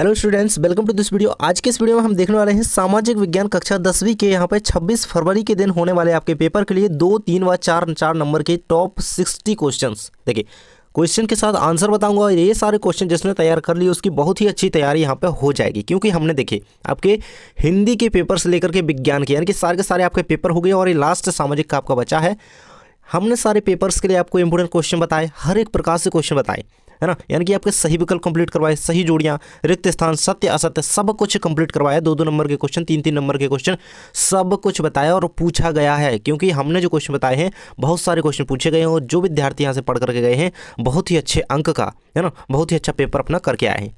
Hello students, welcome to this video. आज के इस वीडियो में हम देखने वाले हैं सामाजिक विज्ञान कक्षा 10वीं के यहाँ पे 26 फरवरी के दिन होने वाले आपके पेपर के लिए 2, 3 व 4 नंबर के टॉप 60 क्वेश्चंस। देखिए, क्वेश्चन के साथ आंसर बताऊंगा और ये सारे क्वेश्चन जिसने तैयार कर लिए उसकी बहुत ही अच्छी तैयारी यहाँ पे हो जाएगी, क्योंकि हमने देखे आपके हिंदी के पेपर से लेकर के विज्ञान के, यानी कि सारे के सारे आपके पेपर हो गए और ये लास्ट सामाजिक का आपका बचा है। हमने सारे पेपर्स के लिए आपको इंपोर्टेंट क्वेश्चन बताए, हर एक प्रकार से क्वेश्चन बताए, है ना। यानी कि आपके सही विकल्प कंप्लीट करवाए, सही जोड़ियाँ, रिक्त स्थान, सत्य असत्य, सब कुछ कंप्लीट करवाया। 2-2 नंबर के क्वेश्चन, 3-3 नंबर के क्वेश्चन, सब कुछ बताया और पूछा गया है, क्योंकि हमने जो क्वेश्चन बताए हैं बहुत सारे क्वेश्चन पूछे गए हैं और जो विद्यार्थी यहाँ से पढ़ करके गए हैं बहुत ही अच्छे अंक का, है ना, बहुत ही अच्छा पेपर अपना करके आए हैं।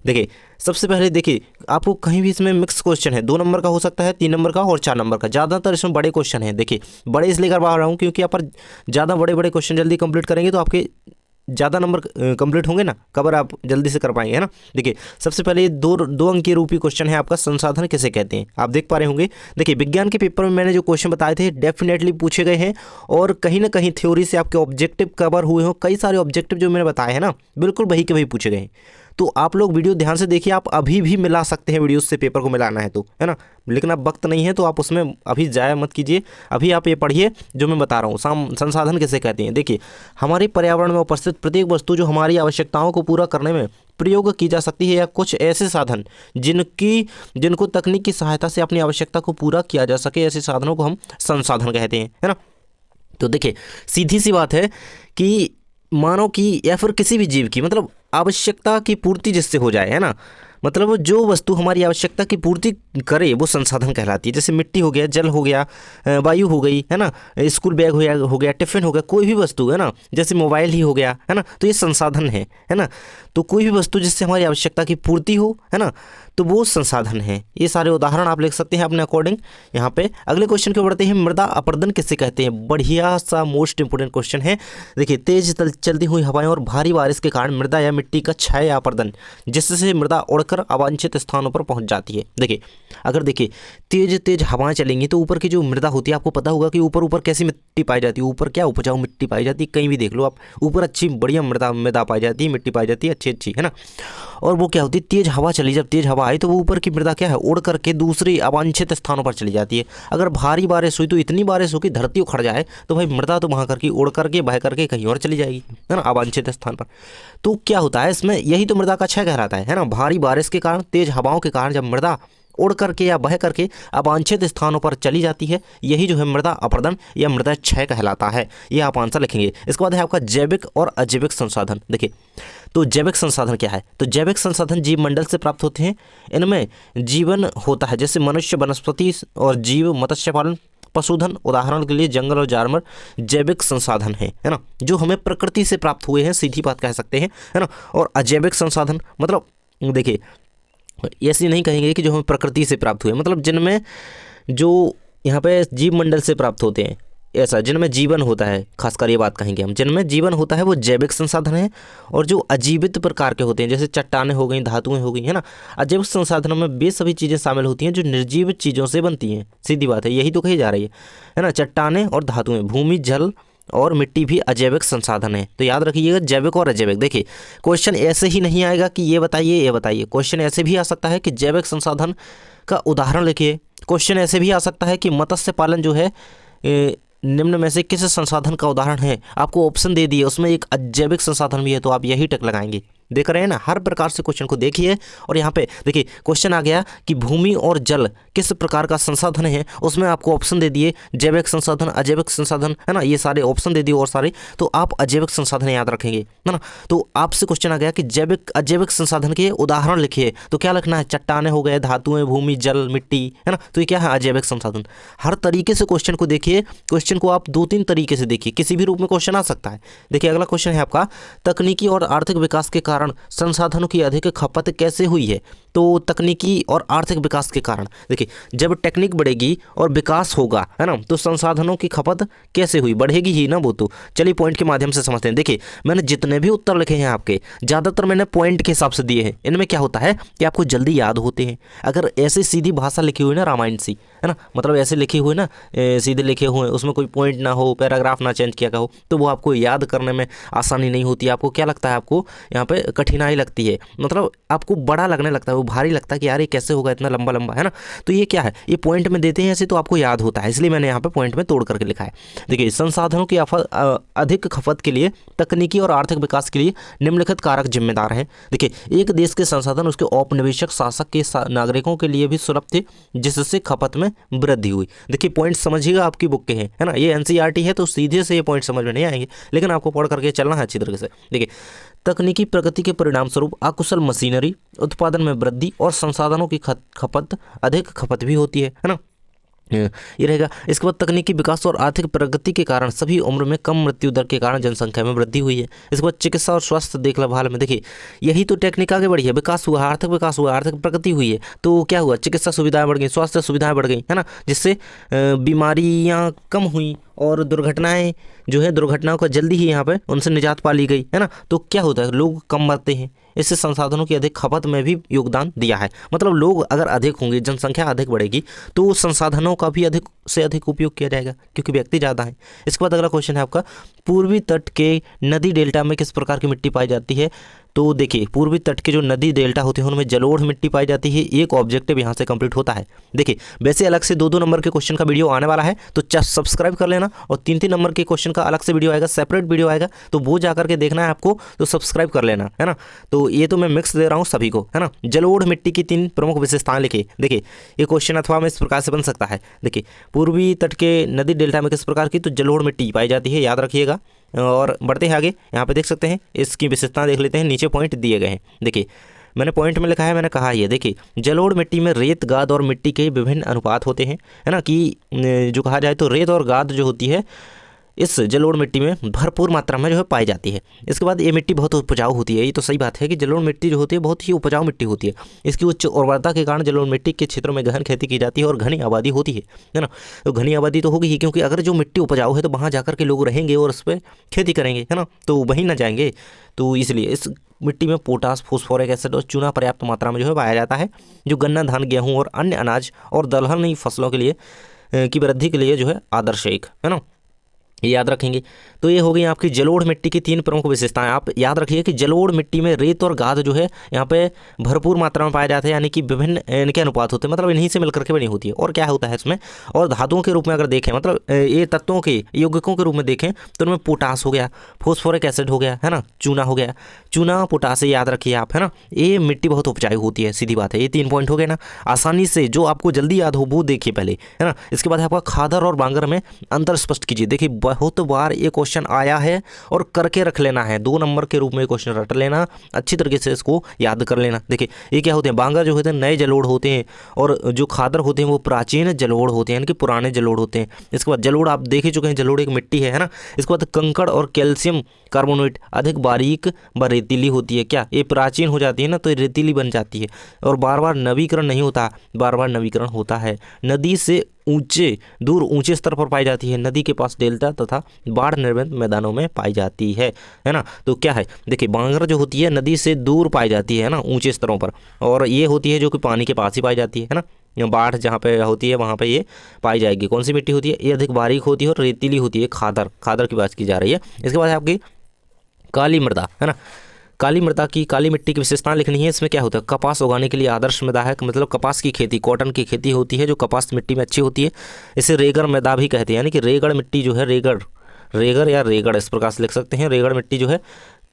देखिए, सबसे पहले देखिए, आपको कहीं भी इसमें मिक्स क्वेश्चन है, 2 नंबर का हो सकता है, 3 नंबर का और 4 नंबर का। ज़्यादातर इसमें बड़े क्वेश्चन हैं। देखिए, बड़े इसलिए करवा रहा हूँ क्योंकि आप ज़्यादा बड़े बड़े क्वेश्चन जल्दी कंप्लीट करेंगे तो आपके ज़्यादा नंबर कंप्लीट होंगे ना, कवर आप जल्दी से कर पाएंगे, है ना। देखिए, सबसे पहले ये दो अंक के रूपी क्वेश्चन है आपका, संसाधन किसे कहते हैं, आप देख पा रहे होंगे। देखिए, विज्ञान के पेपर में मैंने जो क्वेश्चन बताए थे डेफिनेटली पूछे गए हैं और कहीं ना कहीं थ्योरी से आपके ऑब्जेक्टिव कवर हुए हो। कई सारे ऑब्जेक्टिव जो मैंने बताए हैं ना, बिल्कुल वही के वही पूछे गए हैं। तो आप लोग वीडियो ध्यान से देखिए, आप अभी भी मिला सकते हैं वीडियो से, पेपर को मिलाना है तो, है ना। लेकिन अब वक्त नहीं है तो आप उसमें अभी जाया मत कीजिए, अभी आप ये पढ़िए जो मैं बता रहा हूँ। संसाधन किसे कहते हैं। देखिए, हमारे पर्यावरण में उपस्थित प्रत्येक वस्तु जो हमारी आवश्यकताओं को पूरा करने में प्रयोग की जा सकती है, या कुछ ऐसे साधन जिनको तकनीक की सहायता से अपनी आवश्यकता को पूरा किया जा सके, ऐसे साधनों को हम संसाधन कहते हैं, है ना। तो देखिए, सीधी सी बात है कि मानव की या फिर किसी भी जीव की, मतलब आवश्यकता की पूर्ति जिससे हो जाए, है ना, मतलब जो वस्तु हमारी आवश्यकता की पूर्ति करे वो संसाधन कहलाती है। जैसे मिट्टी हो गया, जल हो गया, वायु हो गई, है ना, स्कूल बैग हो गया, टिफिन हो गया, कोई भी वस्तु, है ना, जैसे मोबाइल ही हो गया, है ना, तो ये संसाधन है ना। तो कोई भी वस्तु जिससे हमारी आवश्यकता की पूर्ति हो, है ना, तो वो संसाधन है। ये सारे उदाहरण आप लिख सकते हैं अपने अकॉर्डिंग। यहाँ पे अगले क्वेश्चन को बढ़ते हैं, मृदा अपरदन किसे कहते हैं। बढ़िया सा मोस्ट इंपोर्टेंट क्वेश्चन है। देखिए, तेज चलती हुई हवाएं और भारी बारिश के कारण मृदा या मिट्टी का क्षय या अपरदन, जिससे मृदा उड़कर अवांछित स्थानों पर पहुंच जाती है। देखिए, अगर देखिए तेज हवाएं चलेंगी तो ऊपर की जो मृदा होती है, आपको पता होगा कि ऊपर कैसी मिट्टी पाई जाती है, ऊपर क्या उपजाऊ मिट्टी पाई जाती है, कहीं भी देख लो आप, ऊपर अच्छी बढ़िया मृदा पाई जाती है, मिट्टी पाई जाती है अच्छी, है ना। और वो क्या होती है, तेज हवा चली, जब तेज हवा आई तो वो ऊपर की मृदा क्या है, उड़ करके दूसरी अवांछित स्थानों पर चली जाती है। अगर भारी बारिश हुई तो इतनी बारिश हो कि धरती उखड़ जाए तो भाई मृदा तो वहाँ करके उड़ करके बह करके कहीं और चली जाएगी, है ना, अवांछित स्थान पर। तो क्या होता है इसमें, यही तो मृदा का क्षय कहलाता है ना। भारी बारिश के कारण, तेज हवाओं के कारण जब मृदा उड़ करके या बह करके अवांछित स्थानों पर चली जाती है, यही जो है मृदा अपरदन या मृदा क्षय कहलाता है। ये आप आंसर लिखेंगे। इसके बाद है आपका जैविक और अजैविक संसाधन। देखिए, तो जैविक संसाधन क्या है, तो जैविक संसाधन जीव मंडल से प्राप्त होते हैं। इनमें जीवन होता है, जैसे मनुष्य, वनस्पति और जीव, मत्स्य पालन, पशुधन, उदाहरण के लिए जंगल और जानवर जैविक संसाधन है ना, जो हमें प्रकृति से प्राप्त हुए हैं, सीधी बात कह सकते हैं, है ना। और अजैविक संसाधन मतलब देखिए, ऐसे नहीं कहेंगे कि जो हमें प्रकृति से प्राप्त हुए, मतलब जिनमें जो यहाँ पे जीव मंडल से प्राप्त होते हैं, ऐसा जिनमें जीवन होता है, खासकर ये बात कहेंगे हम, जिनमें जीवन होता है वो जैविक संसाधन है। और जो अजीवित प्रकार के होते हैं, जैसे चट्टानें हो गई, धातुएं हो गई, है ना, अजैविक संसाधनों में वे सभी चीज़ें शामिल होती हैं जो निर्जीव चीज़ों से बनती हैं। सीधी बात है, यही तो कही जा रही है ना। चट्टानें और धातुएं, भूमि, जल और मिट्टी भी अजैविक संसाधन है। तो याद रखिएगा, जैविक और अजैविक। देखिए, क्वेश्चन ऐसे ही नहीं आएगा कि ये बताइए, क्वेश्चन ऐसे भी आ सकता है कि जैविक संसाधन का उदाहरण लिखिए। क्वेश्चन ऐसे भी आ सकता है कि मत्स्य पालन जो है निम्न में से किस संसाधन का उदाहरण है, आपको ऑप्शन दे दिए, उसमें एक अजैविक संसाधन भी है, तो आप यही टिक लगाएंगे। देख रहे हैं ना, हर प्रकार से क्वेश्चन को देखिए। और यहाँ पे देखिए, क्वेश्चन आ गया कि भूमि और जल किस प्रकार का संसाधन है, उसमें आपको ऑप्शन दे दिए, जैविक संसाधन, अजैविक संसाधन, है ना, ये सारे ऑप्शन दे दिए और सारे, तो आप अजैविक संसाधन याद रखेंगे, है ना। तो आपसे क्वेश्चन आ गया कि जैविक अजैविक संसाधन के उदाहरण लिखिए, तो क्या लिखना है, चट्टाने हो गए, धातुएं, भूमि, जल, मिट्टी, है ना। तो ये क्या है, अजैविक संसाधन। हर तरीके से क्वेश्चन को देखिए, क्वेश्चन को आप 2-3 तरीके से देखिए, किसी भी रूप में क्वेश्चन आ सकता है। देखिए, अगला क्वेश्चन है आपका, तकनीकी और आर्थिक विकास के कारण संसाधनों की अधिक खपत कैसे हुई है। तो तकनीकी और आर्थिक विकास के कारण। देखिए जब टेक्निक बढ़ेगी और विकास होगा, है ना, तो संसाधनों की खपत कैसे हुई, बढ़ेगी ही ना वो तो। चलिए पॉइंट के माध्यम से समझते हैं। देखिए मैंने जितने भी उत्तर लिखे हैं आपके, ज़्यादातर मैंने पॉइंट के हिसाब से दिए हैं। इनमें क्या होता है कि आपको जल्दी याद होते हैं। अगर ऐसी सीधी भाषा लिखी हुई ना रामायण सी, है ना, मतलब ऐसे लिखे हुए ना, सीधे लिखे हुए, उसमें कोई पॉइंट ना हो, पैराग्राफ ना चेंज किया हो, तो वो आपको याद करने में आसानी नहीं होती है। आपको क्या लगता है, आपको यहाँ पे कठिनाई लगती है, मतलब आपको बड़ा लगने लगता है, वो भारी लगता है कि यार ये कैसे होगा इतना लंबा लंबा, है ना। तो ये क्या है, ये पॉइंट में देते हैं ऐसे, तो आपको याद होता है, इसलिए मैंने यहाँ पे पॉइंट में तोड़ करके लिखा है। देखिए संसाधनों की अधिक खपत के लिए तकनीकी और आर्थिक विकास के लिए निम्नलिखित कारक जिम्मेदार हैं। देखिए एक देश के संसाधन उसके औपनिवेशिक शासक के नागरिकों के लिए भी सुलभ थे, जिससे खपत में वृद्धि हुई। देखिए पॉइंट समझिएगा, आपकी बुक के हैं, है ना, ये एनसीईआरटी है तो सीधे से ये पॉइंट समझ में नहीं आएंगे, लेकिन आपको पढ़ करके चलना है अच्छी तरीके से। देखिए तकनीकी प्रगति के परिणाम स्वरूप अकुशल मशीनरी, उत्पादन में वृद्धि और संसाधनों की अधिक खपत भी होती है ना, ये रहेगा। इसके बाद तकनीकी विकास और आर्थिक प्रगति के कारण सभी उम्र में कम मृत्यु दर के कारण जनसंख्या में वृद्धि हुई है। इसके बाद चिकित्सा और स्वास्थ्य देखभाल में देखिए यही तो टेक्निक आगे बढ़ी है, विकास हुआ, आर्थिक विकास हुआ, आर्थिक प्रगति हुई है, तो क्या हुआ, चिकित्सा सुविधाएं बढ़ गई, स्वास्थ्य सुविधाएं बढ़ गई, है ना, जिससे बीमारियां कम हुई और दुर्घटनाएं जो है, दुर्घटनाओं का जल्दी ही यहाँ पे उनसे निजात पा ली गई, है ना। तो क्या होता है, लोग कम मरते हैं। इससे संसाधनों की अधिक खपत में भी योगदान दिया है। मतलब लोग अगर अधिक होंगे, जनसंख्या अधिक बढ़ेगी, तो संसाधनों का भी अधिक से अधिक उपयोग किया जाएगा क्योंकि व्यक्ति ज़्यादा हैं। इसके बाद अगला क्वेश्चन है आपका, पूर्वी तट के नदी डेल्टा में किस प्रकार की मिट्टी पाई जाती है। तो देखिए पूर्वी तट के जो नदी डेल्टा होते हैं उनमें जलोढ़ मिट्टी पाई जाती है। एक ऑब्जेक्टिव यहाँ से कंप्लीट होता है। देखिए वैसे अलग से 2-2 नंबर के क्वेश्चन का वीडियो आने वाला है, तो सब्सक्राइब कर लेना, और 3-3 नंबर के क्वेश्चन का अलग से वीडियो आएगा, सेपरेट वीडियो आएगा, तो वो जा करके देखना है आपको, तो सब्सक्राइब कर लेना, है ना। तो ये तो मैं मिक्स दे रहा हूँ सभी को, है ना। जलोढ़ मिट्टी की 3 प्रमुख विशेषताएं लिखिए। देखिए ये क्वेश्चन अथवा में इस प्रकार से बन सकता है। देखिए पूर्वी तट के नदी डेल्टा में किस प्रकार की, तो जलोढ़ मिट्टी पाई जाती है, याद रखिएगा। और बढ़ते हैं आगे, यहाँ पे देख सकते हैं इसकी विशेषता देख लेते हैं, नीचे पॉइंट दिए गए हैं। देखिए मैंने पॉइंट में लिखा है, मैंने कहा ये देखिए जलोढ़ मिट्टी में रेत, गाद और मिट्टी के विभिन्न अनुपात होते हैं, है ना, कि जो कहा जाए तो रेत और गाद जो होती है इस जलोढ़ मिट्टी में भरपूर मात्रा में जो है पाई जाती है। इसके बाद ये मिट्टी बहुत उपजाऊ होती है। ये तो सही बात है कि जलोढ़ मिट्टी जो होती है बहुत ही उपजाऊ मिट्टी होती है। इसकी उच्च उर्वरता के कारण जलोढ़ मिट्टी के क्षेत्रों में गहन खेती की जाती है और घनी आबादी होती है ना। तो घनी आबादी तो होगी ही, क्योंकि अगर जो मिट्टी उपजाऊ है तो वहाँ जाकर के लोग रहेंगे और उस पर खेती करेंगे, है ना, तो वहीं ना जाएंगे। तो इसलिए इस मिट्टी में पोटास, फॉस्फोरिक एसिड और चूना पर्याप्त मात्रा में जो है पाया जाता है, जो गन्ना, धान, गेहूँ और अन्य अनाज और दलहनी फसलों के लिए की वृद्धि के लिए जो है आदर्श है ना, ये याद रखेंगे। तो ये हो गई आपकी जलोढ़ मिट्टी की 3 प्रमुख विशेषताएं। आप याद रखिए कि जलोढ़ मिट्टी में रेत और गाद जो है यहाँ पे भरपूर मात्रा में पाए जाते हैं, यानी कि विभिन्न इनके अनुपात होते हैं, मतलब इन्हीं से मिलकर के बनी होती है। और क्या होता है इसमें, और धातुओं के रूप में अगर देखें, मतलब ये तत्वों के यौगिकों के रूप में देखें तो उनमें पोटास हो गया, फॉस्फोरिक एसिड हो गया, है ना, चूना हो गया, चूना पोटास याद रखिए आप, है ना। ये मिट्टी बहुत उपजाऊ होती है, सीधी बात है। ये 3 पॉइंट हो गए ना, आसानी से जो आपको जल्दी याद हो वो देखिए पहले, है ना। इसके बाद आपका खादर और बांगर में अंतर स्पष्ट कीजिए। देखिए बहुत बार ये क्वेश्चन आया है और करके रख लेना है, 2 नंबर के रूप में क्वेश्चन रट लेना, अच्छी तरीके से इसको याद कर लेना। देखिए ये क्या होते हैं, बांगर जो होते हैं नए जलोढ़ होते हैं, और जो खादर होते हैं वो प्राचीन जलोढ़ होते हैं, यानी कि पुराने जलोढ़ होते हैं। इसके बाद जलोढ़ आप देख ही चुके हैं, जलोढ़ एक मिट्टी है ना। इसके बाद कंकड़ और कैल्शियम कार्बोनेट अधिक बारीक व रेतीली होती है। क्या ये प्राचीन हो जाती है ना, तो ये रेतीली बन जाती है, और बार बार नवीकरण नहीं होता, बार बार नवीकरण होता है। नदी से दूर ऊंचे स्तर पर पाई जाती है, नदी के पास डेल्टा तथा बाढ़ निर्मित मैदानों में पाई जाती है ना। तो क्या है, देखिए बांगर जो होती है नदी से दूर पाई जाती है ना, ऊंचे स्तरों पर, और ये होती है जो कि पानी के पास ही पाई जाती है ना। बाढ़ जहाँ पे होती है वहाँ पे ये पाई जाएगी। कौन सी मिट्टी होती है, ये अधिक बारीक होती है और रेतीली होती है, खादर की बात की जा रही है। इसके बाद आपकी काली मृदा, है ना। काली मिट्टी की विशेषताएं लिखनी है। इसमें क्या होता है, कपास उगाने के लिए आदर्श मृदा है, मतलब कपास की खेती, कॉटन की खेती होती है जो कपास मिट्टी में अच्छी होती है। इसे रेगड़ मृदा भी कहते हैं, यानी कि रेगड़ मिट्टी जो है, रेगड़ इस प्रकार से लिख सकते हैं। रेगड़ मिट्टी जो है,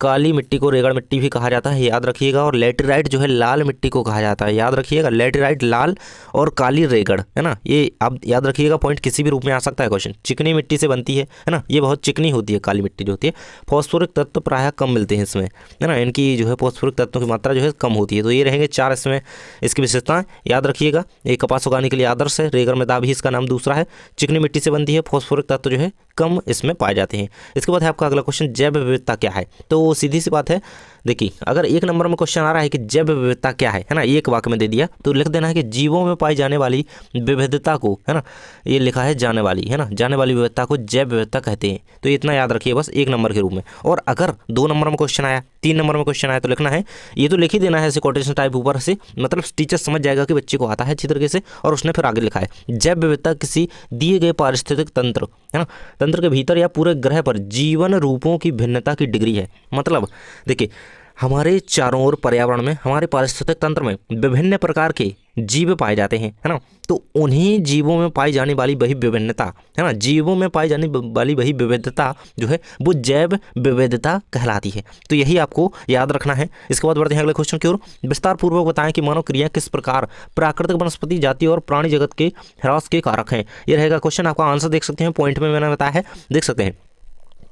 काली मिट्टी को रेगड़ मिट्टी भी कहा जाता है, याद रखिएगा। और लेटेराइट जो है लाल मिट्टी को कहा जाता है, याद रखिएगा। लेटेराइट लाल और काली रेगड़, है ना, ये आप याद रखिएगा। पॉइंट किसी भी रूप में आ सकता है क्वेश्चन। चिकनी मिट्टी से बनती है ना, ये बहुत चिकनी होती है काली मिट्टी जो होती है। फॉस्फोरिक तत्व प्रायः कम मिलते हैं इसमें, है ना, इनकी जो है फॉस्फोरिक तत्वों की मात्रा जो है कम होती है। तो ये रहेंगे 4 इसमें इसकी विशेषताएं, याद रखिएगा। ये कपास उगाने के लिए आदर्श है, रेगड़ मृदा भी इसका नाम दूसरा है, चिकनी मिट्टी से बनती है, फॉस्फोरिक तत्व जो है कम इसमें पाए जाते हैं। इसके बाद है आपका अगला क्वेश्चन, जैव विविधता क्या है। तो सीधी सी बात है, देखिए अगर एक नंबर में क्वेश्चन आ रहा है कि जैव विविधता क्या है ना, एक वाक्य में दे दिया तो लिख देना है कि जीवों में पाई जाने वाली विविधता को, है ना, ये लिखा है जाने वाली, है ना, जाने वाली विविधता को जैव विविधता कहते हैं। तो इतना याद रखिए बस एक नंबर के रूप में। और अगर 2 नंबर में क्वेश्चन आया, 3 नंबर में क्वेश्चन आया तो लिखना है, ये तो लिख ही देना है ऐसे कोटेशन टाइप ऊपर से, मतलब टीचर समझ जाएगा कि बच्चे को आता है अच्छी तरीके से। और उसने फिर आगे लिखा है जैव विविधता किसी दिए गए पारिस्थितिक तंत्र, है ना, तंत्र के भीतर या पूरे ग्रह पर जीवन रूपों की भिन्नता की डिग्री है। मतलब देखिए हमारे चारों ओर पर्यावरण में, हमारे पारिस्थितिक तंत्र में विभिन्न प्रकार के जीव पाए जाते हैं, है ना, तो उन्हीं जीवों में पाई जाने वाली वही विभिन्नता, है ना, जीवों में पाई जाने वाली वही विविधता जो है वो जैव विविधता कहलाती है। तो यही आपको याद रखना है। इसके बाद बढ़ते हैं अगले क्वेश्चन की ओर। विस्तार पूर्वक बताएं कि मानव क्रिया किस प्रकार प्राकृतिक वनस्पति जाति और प्राणी जगत के ह्रास के कारक हैं। ये रहेगा क्वेश्चन। आपका आंसर देख सकते हैं, पॉइंट में मैंने बताया है, देख सकते हैं।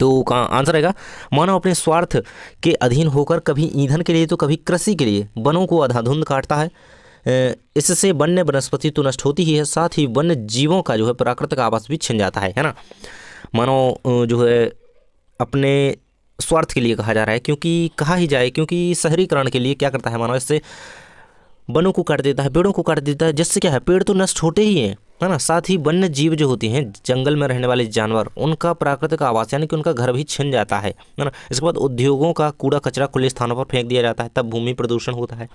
तो का आंसर रहेगा मानव अपने स्वार्थ के अधीन होकर कभी ईंधन के लिए तो कभी कृषि के लिए वनों को अंधाधुंध काटता है। इससे वन्य वनस्पति तो नष्ट होती ही है, साथ ही वन्य जीवों का जो है प्राकृतिक आवास भी छिन जाता है ना। मानव जो है अपने स्वार्थ के लिए कहा जा रहा है, क्योंकि कहा ही जाए क्योंकि शहरीकरण के लिए क्या करता है मानव, इससे वनों को काट देता है, पेड़ों को काट देता है, जिससे क्या है पेड़ तो नष्ट होते ही हैं, है ना, साथ ही वन्य जीव जो होती हैं जंगल में रहने वाले जानवर, उनका प्राकृतिक आवास यानी कि उनका घर भी छिन जाता है ना। इसके बाद उद्योगों का कूड़ा कचरा खुले स्थानों पर फेंक दिया जाता है, तब भूमि प्रदूषण होता है।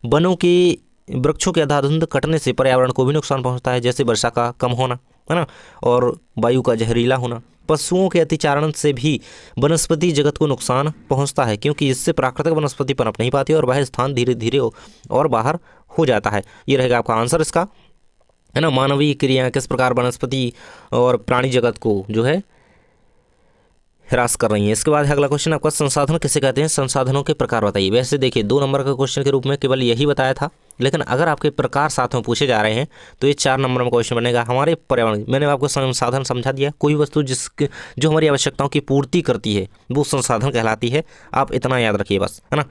वनों के वृक्षों के अंधाधुंध कटने से पर्यावरण को भी नुकसान पहुंचता है, जैसे वर्षा का कम होना, है ना, और वायु का जहरीला होना। पशुओं के अतिचारण से भी वनस्पति जगत को नुकसान पहुंचता है, क्योंकि इससे प्राकृतिक वनस्पति पनप नहीं पाती और वह स्थान धीरे धीरे और बाहर हो जाता है। ये रहेगा आपका आंसर इसका, है ना। मानवीय क्रियाएं किस प्रकार वनस्पति और प्राणी जगत को जो है ह्रास कर रही है। इसके बाद अगला क्वेश्चन आपका संसाधन किसे कहते हैं, संसाधनों के प्रकार बताइए। वैसे देखिए 2 नंबर का क्वेश्चन के रूप में केवल यही बताया था, लेकिन अगर आपके प्रकार साथ में पूछे जा रहे हैं तो ये 4 नंबर में क्वेश्चन बनेगा। हमारे पर्यावरण, मैंने आपको संसाधन समझा दिया, कोई वस्तु जिसके जो हमारी आवश्यकताओं की पूर्ति करती है वो संसाधन कहलाती है। आप इतना याद रखिए बस, है ना।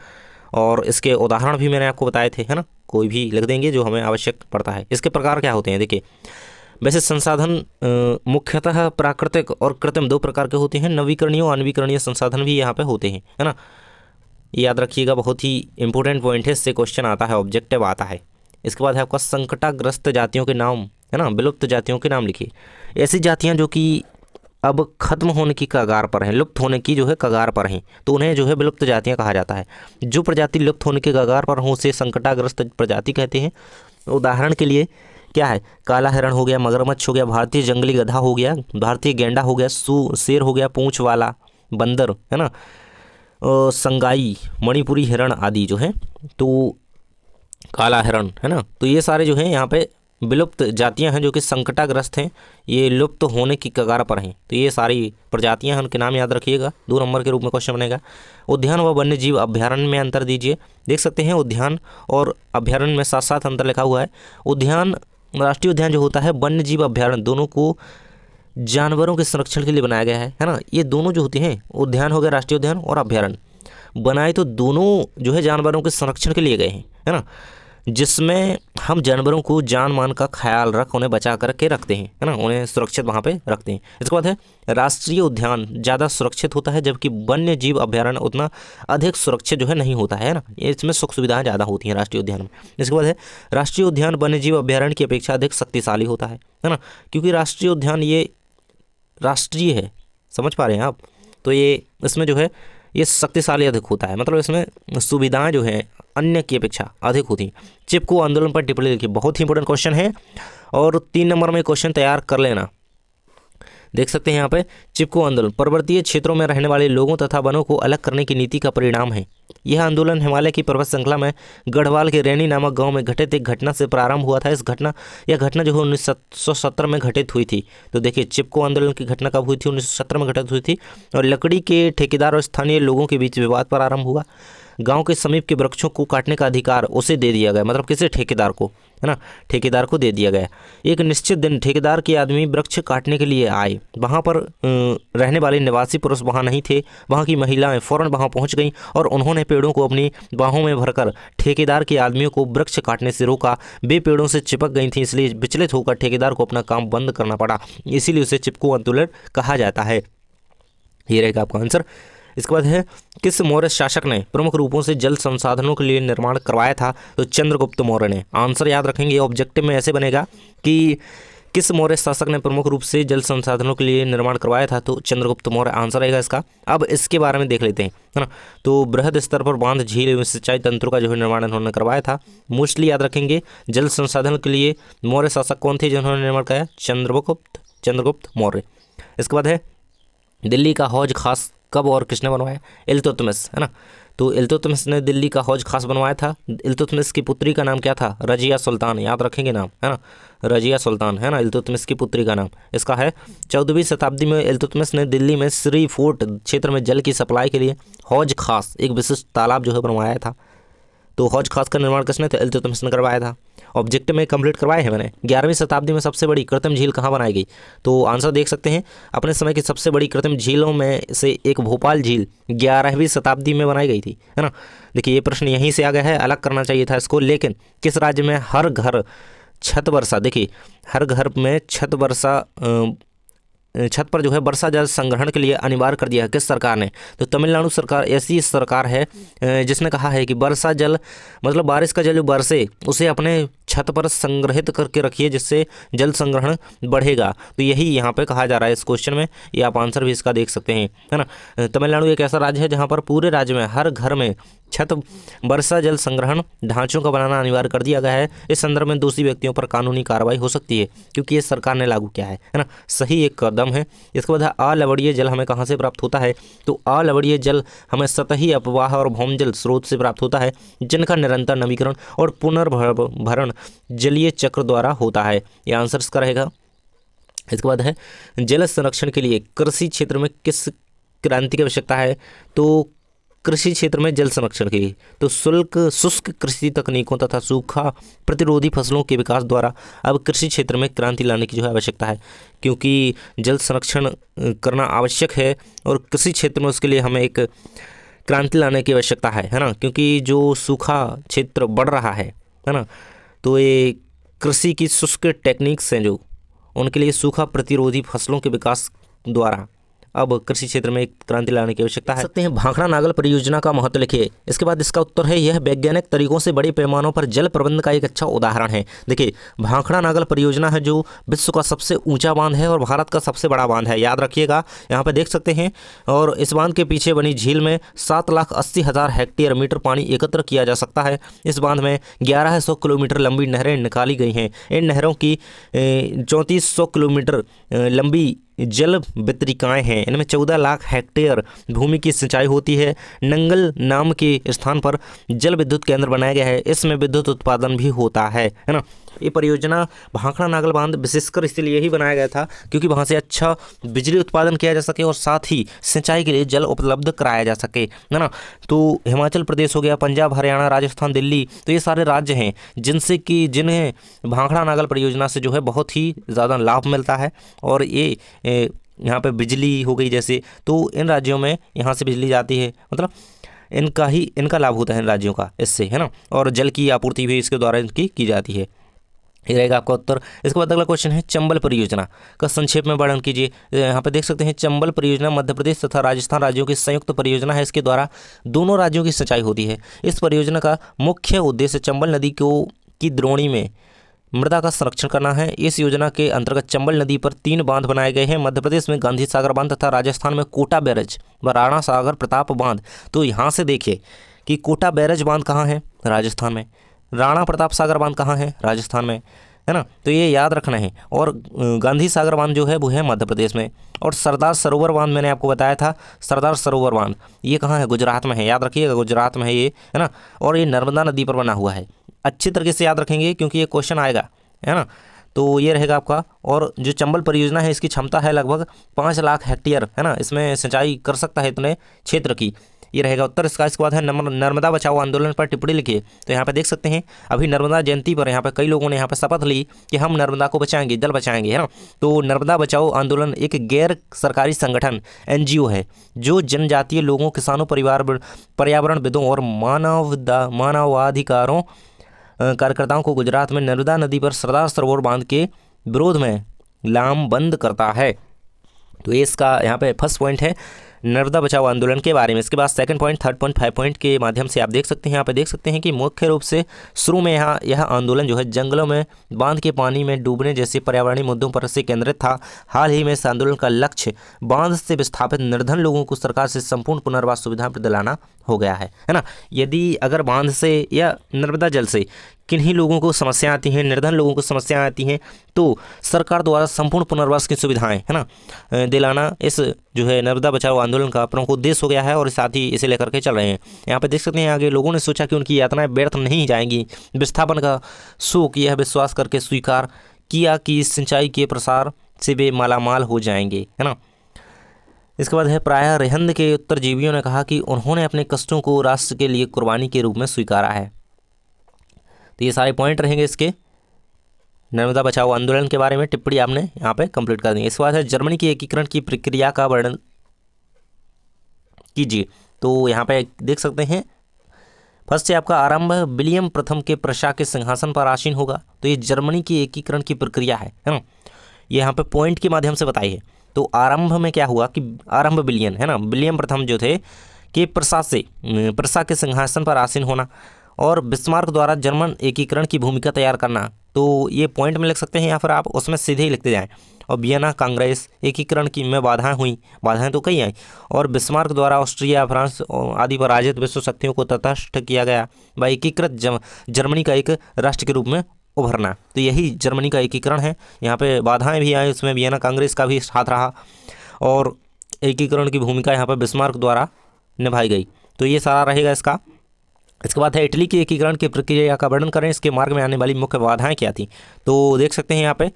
और इसके उदाहरण भी मैंने आपको बताए थे, है ना, कोई भी लिख देंगे जो हमें आवश्यक पड़ता है। इसके प्रकार क्या होते हैं देखिए, वैसे संसाधन मुख्यतः प्राकृतिक और कृत्रिम 2 प्रकार के होते हैं। नवीकरणीय और अनवीकरणीय संसाधन भी यहाँ पे होते हैं, है ना। याद रखिएगा, बहुत ही इंपॉर्टेंट पॉइंट है, इससे क्वेश्चन आता है, ऑब्जेक्टिव आता है। इसके बाद है आपका संकटाग्रस्त जातियों के नाम, है ना, विलुप्त जातियों के नाम लिखिए। ऐसी जातियाँ जो कि अब खत्म होने की कगार पर हैं, लुप्त होने की जो है कगार पर हैं, तो उन्हें जो है विलुप्त जातियाँ कहा जाता है। जो प्रजाति लुप्त होने के कगार पर हो उसे संकटाग्रस्त प्रजाति कहते हैं। उदाहरण के लिए क्या है, काला हिरण हो गया, मगरमच्छ हो गया, भारतीय जंगली गधा हो गया, भारतीय गेंडा हो गया, शेर हो गया, पूंछ वाला बंदर, है ना, संगाई, मणिपुरी हिरण आदि जो है, तो काला हिरण, है ना, तो ये सारे जो हैं यहाँ पे विलुप्त जातियां हैं जो कि संकटाग्रस्त हैं, ये लुप्त होने की कगार पर हैं। तो ये सारी प्रजातियां हैं, उनके नाम याद रखिएगा। 2 नंबर के रूप में क्वेश्चन बनेगा। उद्यान व वन्य जीव अभ्यारण्य में अंतर दीजिए। देख सकते हैं उद्यान और अभ्यारण्य में साथ साथ अंतर लिखा हुआ है। उद्यान, राष्ट्रीय उद्यान जो होता है, वन्य जीव अभ्यारण्य, दोनों को जानवरों के संरक्षण के लिए बनाया गया है ना। ये दोनों जो होते हैं, उद्यान हो गया, राष्ट्रीय उद्यान और अभ्यारण्य, बनाए तो दोनों जो है जानवरों के संरक्षण के लिए गए हैं, है ना, जिसमें हम जानवरों को जान मान का ख्याल रख उन्हें बचा करके रखते हैं, है ना, उन्हें सुरक्षित वहाँ पे रखते हैं। इसके बाद है राष्ट्रीय उद्यान ज़्यादा सुरक्षित होता है, जबकि वन्य जीव अभ्यारण्य उतना अधिक सुरक्षित जो है नहीं होता है ना, इसमें सुख सुविधाएं ज़्यादा होती हैं राष्ट्रीय उद्यान में। इसके बाद है राष्ट्रीय उद्यान वन्य जीव अभ्यारण्य की अपेक्षा अधिक शक्तिशाली होता है ना, क्योंकि राष्ट्रीय उद्यान ये राष्ट्रीय है, समझ पा रहे हैं आप, तो ये इसमें जो है ये शक्तिशाली अधिक होता है, मतलब इसमें सुविधाएं जो है अन्य की अपेक्षा अधिक होती हैं। चिपको आंदोलन पर टिप्पणी लिखिए, बहुत ही इंपॉर्टेंट क्वेश्चन है और 3 नंबर में क्वेश्चन तैयार कर लेना। देख सकते हैं यहाँ पे, चिपको आंदोलन पर्वतीय क्षेत्रों में रहने वाले लोगों तथा वनों को अलग करने की नीति का परिणाम है। यह आंदोलन हिमालय की पर्वत श्रृंखला में गढ़वाल के रैनी नामक गांव में घटित एक घटना से प्रारंभ हुआ था। यह घटना जो है 1917 में घटित हुई थी। तो देखिए चिपको आंदोलन की घटना कब हुई थी, 1917 में घटित हुई थी, और लकड़ी के ठेकेदार और स्थानीय लोगों के बीच विवाद प्रारंभ हुआ। गांव के समीप के वृक्षों को काटने का अधिकार उसे दे दिया गया, मतलब किसी ठेकेदार को, है ना, ठेकेदार को दे दिया गया। एक निश्चित दिन ठेकेदार के आदमी वृक्ष काटने के लिए आए। वहां पर रहने वाले निवासी पुरुष वहां नहीं थे। वहां की महिलाएं फौरन वहां पहुंच गईं और उन्होंने पेड़ों को अपनी बाहों में भरकर ठेकेदार के आदमियों को वृक्ष काटने से रोका। वे पेड़ों से चिपक गई थी, इसलिए विचलित होकर ठेकेदार को अपना काम बंद करना पड़ा, इसीलिए उसे चिपको आंदोलन कहा जाता है। ये रहेगा आपका आंसर। इसके बाद है किस मौर्य शासक ने प्रमुख रूपों से जल संसाधनों के लिए निर्माण करवाया था? तो चंद्रगुप्त मौर्य ने। आंसर याद रखेंगे, ऑब्जेक्टिव में ऐसे बनेगा कि किस मौर्य शासक ने प्रमुख रूप से जल संसाधनों के लिए निर्माण करवाया था? तो चंद्रगुप्त मौर्य आंसर रहेगा इसका। अब इसके बारे में देख लेते हैं, है ना। तो बृहद स्तर पर बांध, झील एवं सिंचाई तंत्रों का जो है निर्माण इन्होंने करवाया था। मोस्टली याद रखेंगे, जल संसाधन के लिए मौर्य शासक कौन थे जिन्होंने निर्माण कराया? चंद्रगुप्त मौर्य। इसके बाद है दिल्ली का हौज खास कब और किसने बनवाया? इल्तुतमिश, है ना। तो इल्तुतमिश ने दिल्ली का हौज खास बनवाया था। इल्तुतमिश की पुत्री का नाम क्या था? रजिया सुल्तान, याद रखेंगे नाम, है ना, रजिया सुल्तान, है ना, इल्तुतमिश की पुत्री का नाम। इसका है 14वीं शताब्दी में इल्तुतमिश ने दिल्ली में श्री फोर्ट क्षेत्र में जल की सप्लाई के लिए हौज खास, एक विशिष्ट तालाब जो है बनवाया था। तो हौज खास का निर्माण किसने? तो इल्तुतमिश ने करवाया था। ऑब्जेक्टिव में कंप्लीट करवाए हैं मैंने। 11वीं शताब्दी में सबसे बड़ी कृत्रिम झील कहाँ बनाई गई? तो आंसर देख सकते हैं, अपने समय की सबसे बड़ी कृत्रिम झीलों में से एक भोपाल झील 11वीं शताब्दी में बनाई गई थी, है ना। देखिए ये प्रश्न यहीं से आ गया है, अलग करना चाहिए था इसको। लेकिन किस राज्य में हर घर छत वर्षा, देखिए हर घर में छत पर जो है वर्षा जल संग्रहण के लिए अनिवार्य कर दिया है? किस सरकार ने? तो तमिलनाडु सरकार ऐसी सरकार है जिसने कहा है कि वर्षा जल, मतलब बारिश का जल जो बरसे उसे अपने छत पर संग्रहित करके रखिए, जिससे जल संग्रहण बढ़ेगा। तो यही यहाँ पे कहा जा रहा है इस क्वेश्चन में। ये आप आंसर भी इसका देख सकते हैं, है ना। तमिलनाडु एक ऐसा राज्य है जहाँ पर पूरे राज्य में हर घर में छत वर्षा जल संग्रहण ढांचों का बनाना अनिवार्य कर दिया गया है। इस संदर्भ में दोषी व्यक्तियों पर कानूनी कार्रवाई हो सकती है, क्योंकि ये सरकार ने लागू किया है ना। सही एक कदम है। इसके बाद अलवणीय जल हमें कहाँ से प्राप्त होता है? तो अलवणीय जल हमें सतही अपवाह और भौमजल स्रोत से प्राप्त होता है, जिनका निरंतर नवीकरण और पुनर्भरण जलीय चक्र द्वारा होता है। ये आंसर इसका रहेगा। इसके बाद है जल संरक्षण के लिए कृषि क्षेत्र में किस क्रांति की आवश्यकता है? तो कृषि क्षेत्र में जल संरक्षण के लिए तो शुष्क कृषि तकनीकों तथा सूखा प्रतिरोधी फसलों के विकास द्वारा अब कृषि क्षेत्र में क्रांति लाने की जो है आवश्यकता है, क्योंकि जल संरक्षण करना आवश्यक है और कृषि क्षेत्र में उसके लिए हमें एक क्रांति लाने की आवश्यकता है ना। क्योंकि जो सूखा क्षेत्र बढ़ रहा है ना, तो ये कृषि की शुष्क टेक्निक्स हैं जो, उनके लिए सूखा प्रतिरोधी फसलों के विकास द्वारा अब कृषि क्षेत्र में एक क्रांति लाने की आवश्यकता है। सकते हैं भाखड़ा नागल परियोजना का महत्व लिखिए। इसके बाद इसका उत्तर है यह वैज्ञानिक तरीकों से बड़े पैमानों पर जल प्रबंधन का एक अच्छा उदाहरण है। देखिए भाखड़ा नागल परियोजना है जो विश्व का सबसे ऊंचा बांध है और भारत का सबसे बड़ा बांध है, याद रखिएगा। यहाँ पे देख सकते हैं। और इस बांध के पीछे बनी झील में 7,80,000 हेक्टेयर मीटर पानी एकत्र किया जा सकता है। इस बांध में 1100 किलोमीटर लंबी नहरें निकाली गई हैं। इन नहरों की 3400 किलोमीटर लंबी जल वितरिकाएँ हैं। इनमें 14 लाख हेक्टेयर भूमि की सिंचाई होती है। नंगल नाम के स्थान पर जल विद्युत केंद्र बनाया गया है। इसमें विद्युत उत्पादन भी होता है ना। ये परियोजना भाखड़ा नागल बांध विशेषकर इसलिए ही बनाया गया था क्योंकि वहाँ से अच्छा बिजली उत्पादन किया जा सके और साथ ही सिंचाई के लिए जल उपलब्ध कराया जा सके, है ना। तो हिमाचल प्रदेश हो गया, पंजाब, हरियाणा, राजस्थान, दिल्ली, तो ये सारे राज्य हैं जिन्हें भाखड़ा नागल परियोजना से जो है बहुत ही ज़्यादा लाभ मिलता है। और ये यहाँ पे बिजली हो गई जैसे, तो इन राज्यों में यहाँ से बिजली जाती है, मतलब इनका लाभ होता है इन राज्यों का इससे, है ना। और जल की आपूर्ति भी इसके द्वारा इनकी की जाती है। ये रहेगा आपका उत्तर। इसके बाद अगला क्वेश्चन है चंबल परियोजना का संक्षेप में वर्णन कीजिए। यहाँ पे देख सकते हैं चंबल परियोजना मध्य प्रदेश तथा राजस्थान राज्यों की संयुक्त परियोजना है। इसके द्वारा दोनों राज्यों की सिंचाई होती है। इस परियोजना का मुख्य उद्देश्य चंबल नदी की द्रोणी में मृदा का संरक्षण करना है। इस योजना के अंतर्गत चंबल नदी पर 3 बांध बनाए गए हैं। मध्य प्रदेश में गांधी सागर बांध तथा राजस्थान में कोटा बैराज व राणा सागर प्रताप बांध। तो यहाँ से देखिए कि कोटा बैराज बांध कहाँ है? राजस्थान में। राणा प्रताप सागर बांध कहाँ है? राजस्थान में, है ना। तो ये याद रखना है। और गांधी सागर बांध जो है वो है मध्य प्रदेश में। और सरदार सरोवर बांध मैंने आपको बताया था, सरदार सरोवर बांध ये कहाँ है? गुजरात में है, याद रखिएगा, गुजरात में है ये, है ना। और ये नर्मदा नदी पर बना हुआ है। अच्छी तरीके से याद रखेंगे क्योंकि ये क्वेश्चन आएगा, है ना। तो ये रहेगा आपका। और जो चंबल परियोजना है इसकी क्षमता है लगभग 5 लाख हेक्टेयर, है ना। इसमें सिंचाई कर सकता है इतने क्षेत्र की। ये रहेगा उत्तर इसका। इसके बाद है नर्मदा बचाओ आंदोलन पर टिप्पणी लिखिए। तो यहाँ पे देख सकते हैं अभी नर्मदा जयंती पर यहाँ पे कई लोगों ने यहाँ पे शपथ ली कि हम नर्मदा को बचाएंगे, जल बचाएंगे, है ना। तो नर्मदा बचाओ आंदोलन एक गैर सरकारी संगठन NGO है जो जनजातीय लोगों, किसानों, पर्यावरणविदों और मानवाधिकारों कार्यकर्ताओं को गुजरात में नर्मदा नदी पर सरदार सरोवर बांध के विरोध में लामबंद करता है। तो ये इसका यहाँ पे फर्स्ट पॉइंट है। नर्मदा बचाओ आंदोलन के बारे में। इसके बाद second point, third point, 5 point के माध्यम से आप देख सकते हैं, यहाँ पे देख सकते हैं कि मुख्य रूप से शुरू में यहाँ यह आंदोलन जो है जंगलों में बांध के पानी में डूबने जैसे पर्यावरणीय मुद्दों पर से केंद्रित था। हाल ही में इस आंदोलन का लक्ष्य बांध से विस्थापित निर्धन लोगों को सरकार से संपूर्ण पुनर्वास सुविधा दिलाना हो गया है ना। यदि अगर बांध से या नर्मदा जल से किन्हीं लोगों को समस्या आती हैं, निर्धन लोगों को समस्या आती हैं, तो सरकार द्वारा संपूर्ण पुनर्वास की सुविधाएं है ना दिलाना इस जो है नर्मदा बचाओ आंदोलन का प्रमुख उद्देश्य हो गया है और साथ ही इसे लेकर के चल रहे हैं। यहाँ पे देख सकते हैं आगे लोगों ने सोचा कि उनकी यातनाएं व्यर्थ नहीं जाएंगी, विस्थापन का शोक यह विश्वास करके स्वीकार किया कि सिंचाई के प्रसार से वे मालामाल हो जाएंगे, है ना। इसके बाद है प्रायः रेहंद के उत्तरजीवियों ने कहा कि उन्होंने अपने कष्टों को राष्ट्र के लिए कुर्बानी के रूप में स्वीकारा है। तो ये सारे पॉइंट रहेंगे इसके नर्मदा बचाओ आंदोलन के बारे में। टिप्पणी आपने यहाँ पे कंप्लीट कर दी। इसके बाद है जर्मनी की एकीकरण की प्रक्रिया का वर्णन कीजिए। तो यहाँ पे देख सकते हैं फर्स्ट है आपका आरंभ विलियम प्रथम के प्रशा के सिंहासन पर आसीन होगा। तो ये जर्मनी की एकीकरण की प्रक्रिया है ना, ये यहाँ पे पॉइंट के माध्यम से बताई है। तो आरंभ में क्या हुआ कि आरंभ विलियम है ना, विलियम प्रथम जो थे कि प्रशा के सिंहासन पर आसीन होना और बिस्मार्क द्वारा जर्मन एकीकरण की भूमिका तैयार करना। तो ये पॉइंट में लिख सकते हैं या फिर आप उसमें सीधे ही लिखते जाएं। और वियना कांग्रेस एकीकरण की में बाधाएं हुई, बाधाएं तो कई आई, और बिस्मार्क द्वारा ऑस्ट्रिया, फ्रांस आदि पराजित विश्व शक्तियों को तटस्थ किया गया व एकीकृत जर्मनी का एक राष्ट्र के रूप में उभरना। तो यही जर्मनी का एकीकरण है। यहाँ पे बाधाएं भी आई, उसमें वियना कांग्रेस का भी साथ रहा और एकीकरण की भूमिका यहाँ पर बिस्मार्क द्वारा निभाई गई। तो ये सारा रहेगा इसका। इसके बाद है इटली की एकीकरण की प्रक्रिया का वर्णन करें, इसके मार्ग में आने वाली मुख्य बाधाएं क्या थी। तो देख सकते हैं यहाँ पे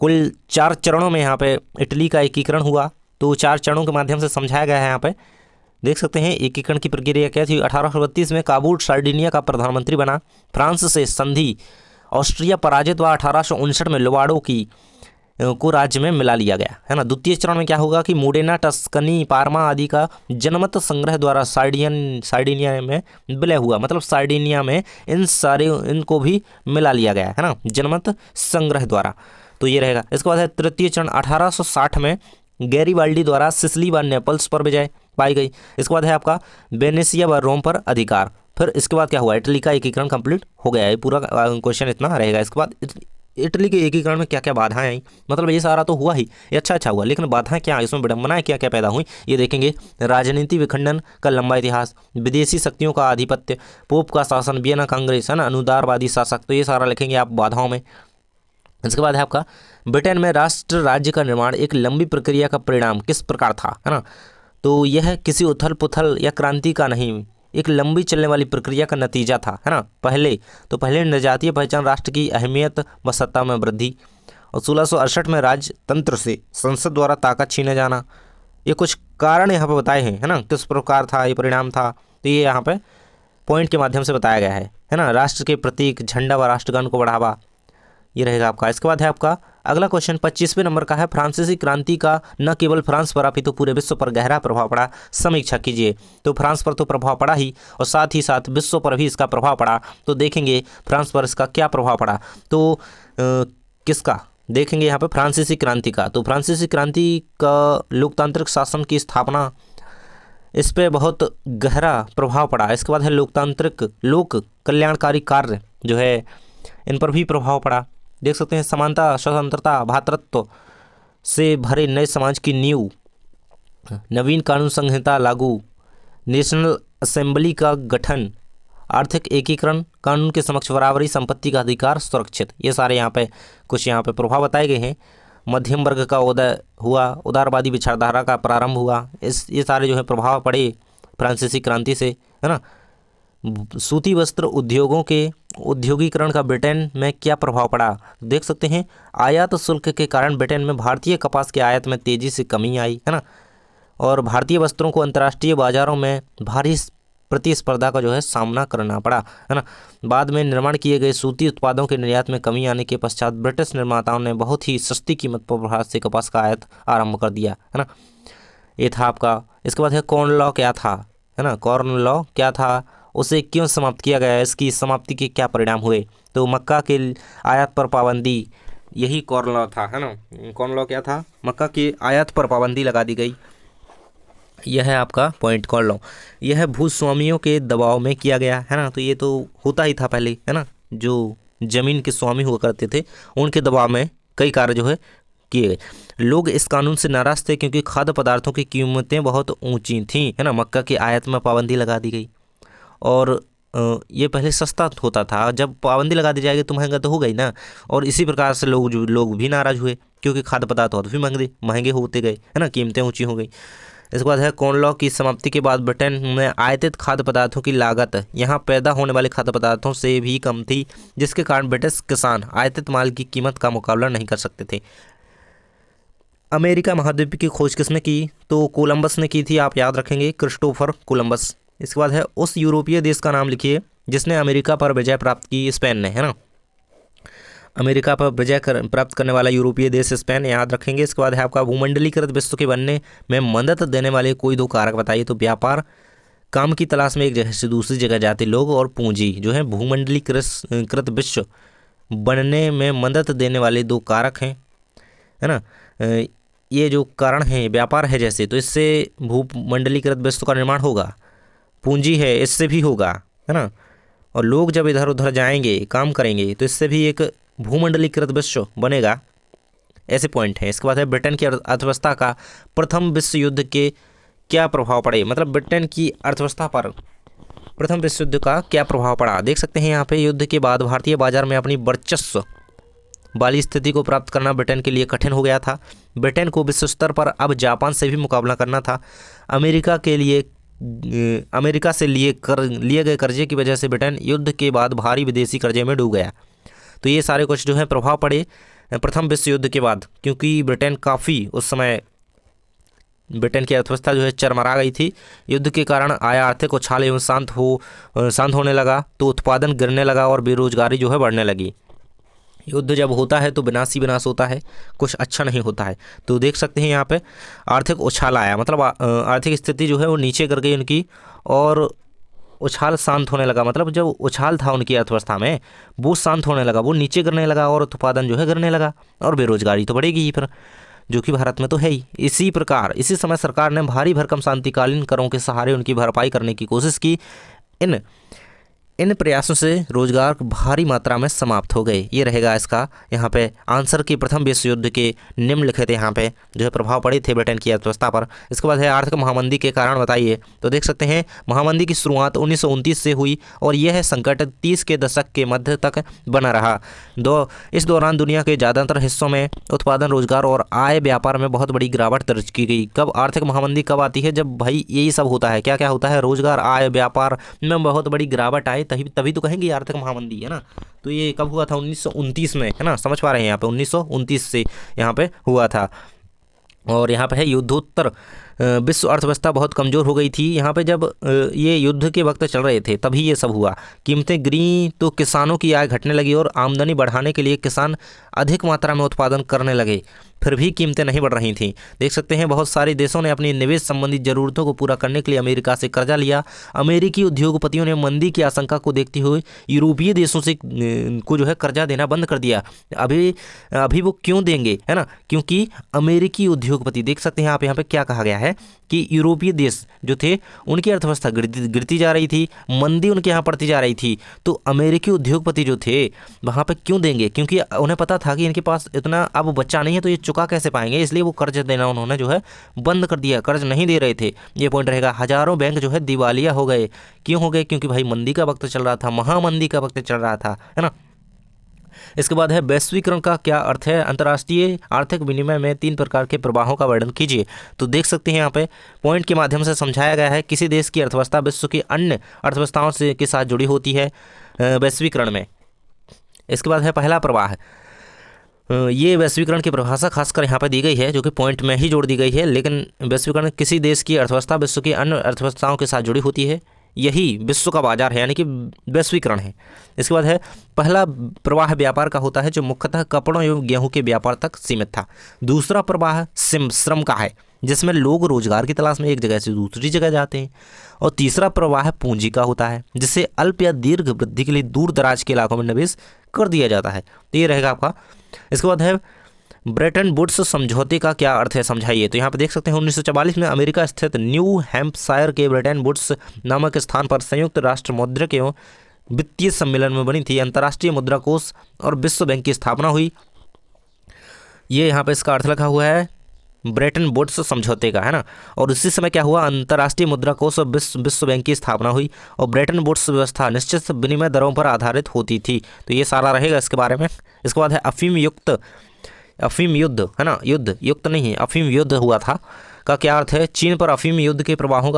कुल 4 चरणों में यहाँ पे इटली का एकीकरण हुआ। तो 4 चरणों के माध्यम से समझाया गया है। यहाँ पे देख सकते हैं एकीकरण की प्रक्रिया क्या थी। 1832 में काबूल सार्डिनिया का प्रधानमंत्री बना, फ्रांस से संधि, ऑस्ट्रिया पराजित व 1859 में लोवाडो को राज्य में मिला लिया गया, है ना। द्वितीय चरण में क्या होगा कि मोडेना, टस्कनी, पार्मा आदि का जनमत संग्रह द्वारा सार्डिनिया में विलय हुआ, मतलब सार्डिनिया में इनको भी मिला लिया गया, है ना, जनमत संग्रह द्वारा। तो ये रहेगा। इसके बाद है तृतीय चरण 1860 में गैरीबाल्डी द्वारा सिसिली व नेपल्स पर विजय पाई गई। इसके बाद है आपका वेनेसिया व रोम पर अधिकार। फिर इसके बाद क्या हुआ, इटली का एकीकरण कंप्लीट हो गया है। पूरा क्वेश्चन इतना रहेगा। इसके बाद इटली के एकीकरण में क्या क्या बाधाएं आई, मतलब ये सारा तो हुआ ही, ये अच्छा हुआ, लेकिन बाधाएं क्या आई, इसमें विडंबनाएं क्या क्या पैदा हुई, ये देखेंगे। राजनीति विखंडन का लंबा इतिहास, विदेशी शक्तियों का आधिपत्य, पोप का शासन, वियना कांग्रेस, है ना, अनुदारवादी शासक। तो ये सारा लिखेंगे आप बाधाओं में। इसके बाद है आपका ब्रिटेन में राष्ट्र राज्य का निर्माण एक लंबी प्रक्रिया का परिणाम किस प्रकार था, है ना। तो यह किसी उथल पुथल या क्रांति का नहीं, एक लंबी चलने वाली प्रक्रिया का नतीजा था, है ना। पहले निर्जातीय पहचान, राष्ट्र की अहमियत व सत्ता में वृद्धि, और 1668 में राजतंत्र से संसद द्वारा ताकत छीने जाना। ये कुछ कारण यहाँ पे बताए हैं, है ना, किस प्रकार था, ये परिणाम था। तो ये यहाँ पे पॉइंट के माध्यम से बताया गया है ना। राष्ट्र के प्रतीक, झंडा व राष्ट्रगान को बढ़ावा, ये रहेगा आपका। इसके बाद है आपका अगला क्वेश्चन 25वें नंबर का है, फ्रांसीसी क्रांति का न केवल फ्रांस पर अपितु पूरे विश्व पर गहरा प्रभाव पड़ा, समीक्षा कीजिए। तो फ्रांस पर तो प्रभाव पड़ा ही, और साथ ही साथ विश्व पर भी इसका प्रभाव पड़ा। तो देखेंगे फ्रांस पर इसका क्या प्रभाव पड़ा। तो किसका देखेंगे यहाँ पे, फ्रांसीसी क्रांति का। तो फ्रांसीसी क्रांति का लोकतांत्रिक शासन की स्थापना, इस पर बहुत गहरा प्रभाव पड़ा। इसके बाद है लोक कल्याणकारी कार्य जो है, इन पर भी प्रभाव पड़ा। देख सकते हैं समानता, स्वतंत्रता, भातृत्व से भरे नए समाज की नींव, नवीन कानून संहिता लागू, नेशनल असेंबली का गठन, आर्थिक एकीकरण, कानून के समक्ष बराबरी, संपत्ति का अधिकार सुरक्षित। ये सारे यहाँ पे कुछ यहाँ पे प्रभाव बताए गए हैं। मध्यम वर्ग का उदय हुआ, उदारवादी विचारधारा का प्रारंभ हुआ। ये सारे जो है प्रभाव पड़े फ्रांसीसी क्रांति से, है ना। सूती वस्त्र उद्योगों के उद्योगीकरण का ब्रिटेन में क्या प्रभाव पड़ा। देख सकते हैं आयात शुल्क के कारण ब्रिटेन में भारतीय कपास के आयात में तेजी से कमी आई, है ना, और भारतीय वस्त्रों को अंतर्राष्ट्रीय बाजारों में भारी प्रतिस्पर्धा का जो है सामना करना पड़ा, है ना। बाद में निर्माण किए गए सूती उत्पादों के निर्यात में कमी आने के पश्चात ब्रिटिश निर्माताओं ने बहुत ही सस्ती कीमत पर भारत से कपास का आयात आरंभ कर दिया, है ना। ये था आपका। इसके बाद है कॉर्न लॉ क्या था, है ना, कॉर्न लॉ क्या था, उसे क्यों समाप्त किया गया, इसकी समाप्ति के क्या परिणाम हुए। तो मक्का के आयात पर पाबंदी, यही कॉर्न लॉ था, है ना। कॉर्न लॉ क्या था, मक्का की आयात पर पाबंदी लगा दी गई। यह है आपका पॉइंट कॉल लॉ। यह है भूस्वामियों के दबाव में किया गया है ना, तो ये तो होता ही था पहले, है ना। जो जमीन के स्वामी हुआ करते थे उनके दबाव में कई कार्य जो है किए गए। लोग इस कानून से नाराज थे क्योंकि खाद्य पदार्थों की कीमतें बहुत ऊंची थीं, है ना। मक्का की आयात में पाबंदी लगा दी गई और ये पहले सस्ता होता था, जब पाबंदी लगा दी जाएगी तो महंगा तो हो गई ना। और इसी प्रकार से लोग भी नाराज हुए क्योंकि खाद्य पदार्थ और भी महंगे महंगे होते गए, है ना, कीमतें ऊंची हो गई। इसके बाद है कॉर्न लॉ की समाप्ति के बाद ब्रिटेन में आयातित खाद्य पदार्थों की लागत यहाँ पैदा होने वाले खाद्य पदार्थों से भी कम थी, जिसके कारण ब्रिटिश किसान आयातित माल की कीमत का मुकाबला नहीं कर सकते थे। अमेरिका महाद्वीप की खोज किसने की? तो कोलंबस ने की थी, आप याद रखेंगे, क्रिस्टोफर कोलंबस। इसके बाद है उस यूरोपीय देश का नाम लिखिए जिसने अमेरिका पर विजय प्राप्त की। स्पेन ने, है ना। अमेरिका पर विजय प्राप्त करने वाला यूरोपीय देश स्पेन, याद रखेंगे। इसके बाद है आपका भूमंडलीकृत विश्व के बनने में मदद देने वाले कोई दो कारक बताइए। तो व्यापार, काम की तलाश में एक जगह से दूसरी जगह जाते लोग, और पूंजी जो है भूमंडलीकृत विश्व बनने में मदद देने वाले दो कारक हैं, है ना। ये जो कारण है व्यापार है जैसे, तो इससे भूमंडलीकृत विश्व का निर्माण होगा। पूंजी है, इससे भी होगा, है ना। और लोग जब इधर उधर जाएंगे, काम करेंगे, तो इससे भी एक भूमंडलीकृत विश्व बनेगा। ऐसे पॉइंट हैं। इसके बाद है ब्रिटेन की अर्थव्यवस्था का प्रथम विश्व युद्ध के क्या प्रभाव पड़े, मतलब ब्रिटेन की अर्थव्यवस्था पर प्रथम विश्व युद्ध का क्या प्रभाव पड़ा। देख सकते हैं यहाँ पे, युद्ध के बाद भारतीय बाजार में अपनी वर्चस्व वाली स्थिति को प्राप्त करना ब्रिटेन के लिए कठिन हो गया था। ब्रिटेन को विश्व स्तर पर अब जापान से भी मुकाबला करना था। अमेरिका से लिए गए कर्जे की वजह से ब्रिटेन युद्ध के बाद भारी विदेशी कर्जे में डूब गया। तो ये सारे कुछ जो है प्रभाव पड़े प्रथम विश्व युद्ध के बाद, क्योंकि ब्रिटेन काफ़ी उस समय ब्रिटेन की अर्थव्यवस्था जो है चरमरा गई थी। युद्ध के कारण आया आर्थिक उछाल एवं शांत होने लगा, तो उत्पादन गिरने लगा और बेरोजगारी जो है बढ़ने लगी। युद्ध जब होता है तो विनाश ही विनाश होता है, कुछ अच्छा नहीं होता है। तो देख सकते हैं यहाँ पे आर्थिक उछाल आया, मतलब आर्थिक स्थिति जो है वो नीचे कर गई उनकी, और उछाल शांत होने लगा। मतलब जब उछाल था उनकी अर्थव्यवस्था में वो शांत होने लगा, वो नीचे गिरने लगा और उत्पादन जो है गिरने लगा, और बेरोजगारी तो बढ़ेगी ही फिर, जो कि भारत में तो है ही। इसी प्रकार इसी समय सरकार ने भारी भरकम शांतिकालीन करों के सहारे उनकी भरपाई करने की कोशिश की। इन प्रयासों से रोजगार भारी मात्रा में समाप्त हो गए। ये रहेगा इसका यहाँ पे आंसर कि प्रथम विश्व युद्ध के निम्नलिखित यहाँ पे जो है प्रभाव पड़े थे ब्रिटेन की अर्थव्यवस्था पर। इसके बाद है आर्थिक महामंदी के कारण बताइए। तो देख सकते हैं महामंदी की शुरुआत 1929 से हुई और यह संकट 30 के दशक के मध्य तक बना रहा। इस दौरान दुनिया के ज़्यादातर हिस्सों में उत्पादन, रोजगार और आय व्यापार में बहुत बड़ी गिरावट दर्ज की गई। कब आर्थिक महामंदी कब आती है? जब भाई यही सब होता है। क्या क्या होता है? रोजगार, आय, व्यापार में बहुत बड़ी गिरावट आए, तभी तो कहेंगे आर्थिक महामंदी, है ना। तो ये कब हुआ था? 1929 में, है ना। समझ पा रहे हैं यहाँ पे 1929 से यहाँ पे हुआ था। और यहाँ पे है युद्धोत्तर विश्व अर्थव्यवस्था बहुत कमज़ोर हो गई थी। यहाँ पे जब ये युद्ध के वक्त चल रहे थे तभी ये सब हुआ। कीमतें गिरी तो किसानों की आय घटने लगी और आमदनी बढ़ाने के लिए किसान अधिक मात्रा में उत्पादन करने लगे, फिर भी कीमतें नहीं बढ़ रही थीं। देख सकते हैं बहुत सारे देशों ने अपनी निवेश संबंधी ज़रूरतों को पूरा करने के लिए अमेरिका से कर्जा लिया। अमेरिकी उद्योगपतियों ने मंदी की आशंका को देखते हुए यूरोपीय देशों से को जो है कर्जा देना बंद कर दिया। अभी वो क्यों देंगे, है ना, क्योंकि अमेरिकी उद्योगपति, देख सकते हैं आप यहाँ पे क्या कहा गया है कि यूरोपीय देश जो थे उनकी अर्थव्यवस्था गिरती जा रही थी, मंदी उनके यहाँ पड़ती जा रही थी। तो अमेरिकी उद्योगपति जो थे वहाँ पे क्यों देंगे? क्योंकि उन्हें पता था कि इनके पास इतना अब बच्चा नहीं है, तो ये चुका कैसे पाएंगे, इसलिए वो कर्ज देना उन्होंने जो है बंद कर दिया, कर्ज नहीं दे रहे थे। ये पॉइंट रहेगा। हजारों बैंक जो है दिवालिया हो गए। क्यों हो गए? क्योंकि भाई मंदी का वक्त चल रहा था, महामंदी का वक्त चल रहा था, है ना। इसके बाद है वैश्वीकरण का क्या अर्थ है? अंतर्राष्ट्रीय आर्थिक विनिमय में 3 प्रकार के प्रवाहों का वर्णन कीजिए। तो देख सकते हैं यहाँ पे पॉइंट के माध्यम से समझाया गया है। किसी देश की अर्थव्यवस्था विश्व की अन्य अर्थव्यवस्थाओं से के साथ जुड़ी होती है वैश्वीकरण में। इसके बाद है पहला प्रवाह। ये वैश्वीकरण की परिभाषा खासकर यहाँ पे दी गई है, जो कि पॉइंट में ही जोड़ दी गई है। लेकिन वैश्वीकरण किसी देश की अर्थव्यवस्था विश्व की अन्य अर्थव्यवस्थाओं के साथ जुड़ी होती है, यही विश्व का बाजार है, यानी कि वैश्वीकरण है। इसके बाद है पहला प्रवाह व्यापार का होता है, जो मुख्यतः कपड़ों एवं गेहूं के व्यापार तक सीमित था। दूसरा प्रवाह श्रम का है, जिसमें लोग रोजगार की तलाश में एक जगह से दूसरी जगह जाते हैं। और तीसरा प्रवाह पूंजी का होता है, जिसे अल्प या दीर्घ वृद्धि के लिए दूर दराज के इलाकों में निवेश कर दिया जाता है। तो ये रहेगा आपका। इसके बाद है ब्रेटन वुड्स समझौते का क्या अर्थ है, समझाइए। तो यहाँ पे देख सकते हैं 1944 में अमेरिका स्थित न्यू हैम्पशायर के ब्रेटन वुड्स नामक स्थान पर संयुक्त राष्ट्र मौद्रिक एवं वित्तीय सम्मेलन में बनी थी अंतर्राष्ट्रीय मुद्रा कोष और विश्व बैंक की स्थापना हुई। ये यहाँ पे इसका अर्थ लिखा हुआ है ब्रेटन वुड्स समझौते का, है ना। और उसी समय क्या हुआ, अंतर्राष्ट्रीय मुद्रा कोष और विश्व बैंक की स्थापना हुई और ब्रेटन वुड्स व्यवस्था निश्चित विनिमय दरों पर आधारित होती थी। तो ये सारा रहेगा इसके बारे में। इसके बाद है अफीम युद्ध, है ना, युक्त नहीं, अफीम युद्ध हुआ था का क्या अर्थ है। चीन पर अफीम युद्ध के प्रभावों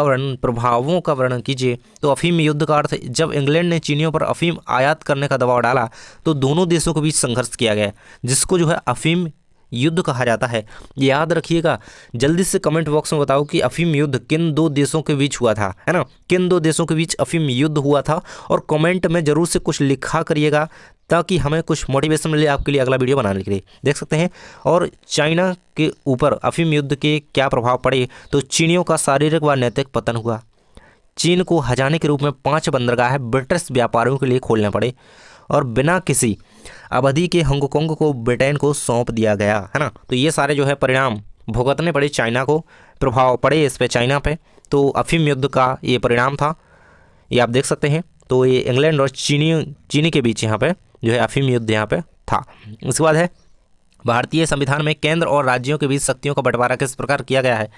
का वर्णन कीजिए। तो अफीम युद्ध का अर्थ, जब इंग्लैंड ने चीनियों पर अफीम आयात करने का दबाव डाला तो दोनों देशों के बीच संघर्ष किया गया, जिसको जो है अफीम युद्ध कहा जाता है। याद रखिएगा, जल्दी से कमेंट बॉक्स में बताओ कि अफीम युद्ध किन दो देशों के बीच हुआ था, है ना, किन दो देशों के बीच अफीम युद्ध हुआ था। और कमेंट में जरूर से कुछ लिखा करिएगा ताकि हमें कुछ मोटिवेशन मिले आपके लिए अगला वीडियो बनाने के लिए। देख सकते हैं। और चाइना के ऊपर अफीम युद्ध के क्या प्रभाव पड़े, तो चीनियों का शारीरिक व नैतिक पतन हुआ। चीन को हजाने के रूप में 5 बंदरगाह ब्रिटिश व्यापारियों के लिए खोलने पड़े और बिना किसी अवधि के हांगकांग को ब्रिटेन को सौंप दिया गया, है ना। तो ये सारे जो है परिणाम भुगतने पड़े चाइना को, प्रभाव पड़े इस पे चाइना पे। तो अफीम युद्ध का ये परिणाम था, ये आप देख सकते हैं। तो ये इंग्लैंड और चीनी के बीच यहाँ पे जो है अफीम युद्ध यहाँ पे था। उसके बाद है भारतीय संविधान में केंद्र और राज्यों के बीच शक्तियों का बंटवारा किस प्रकार किया गया है।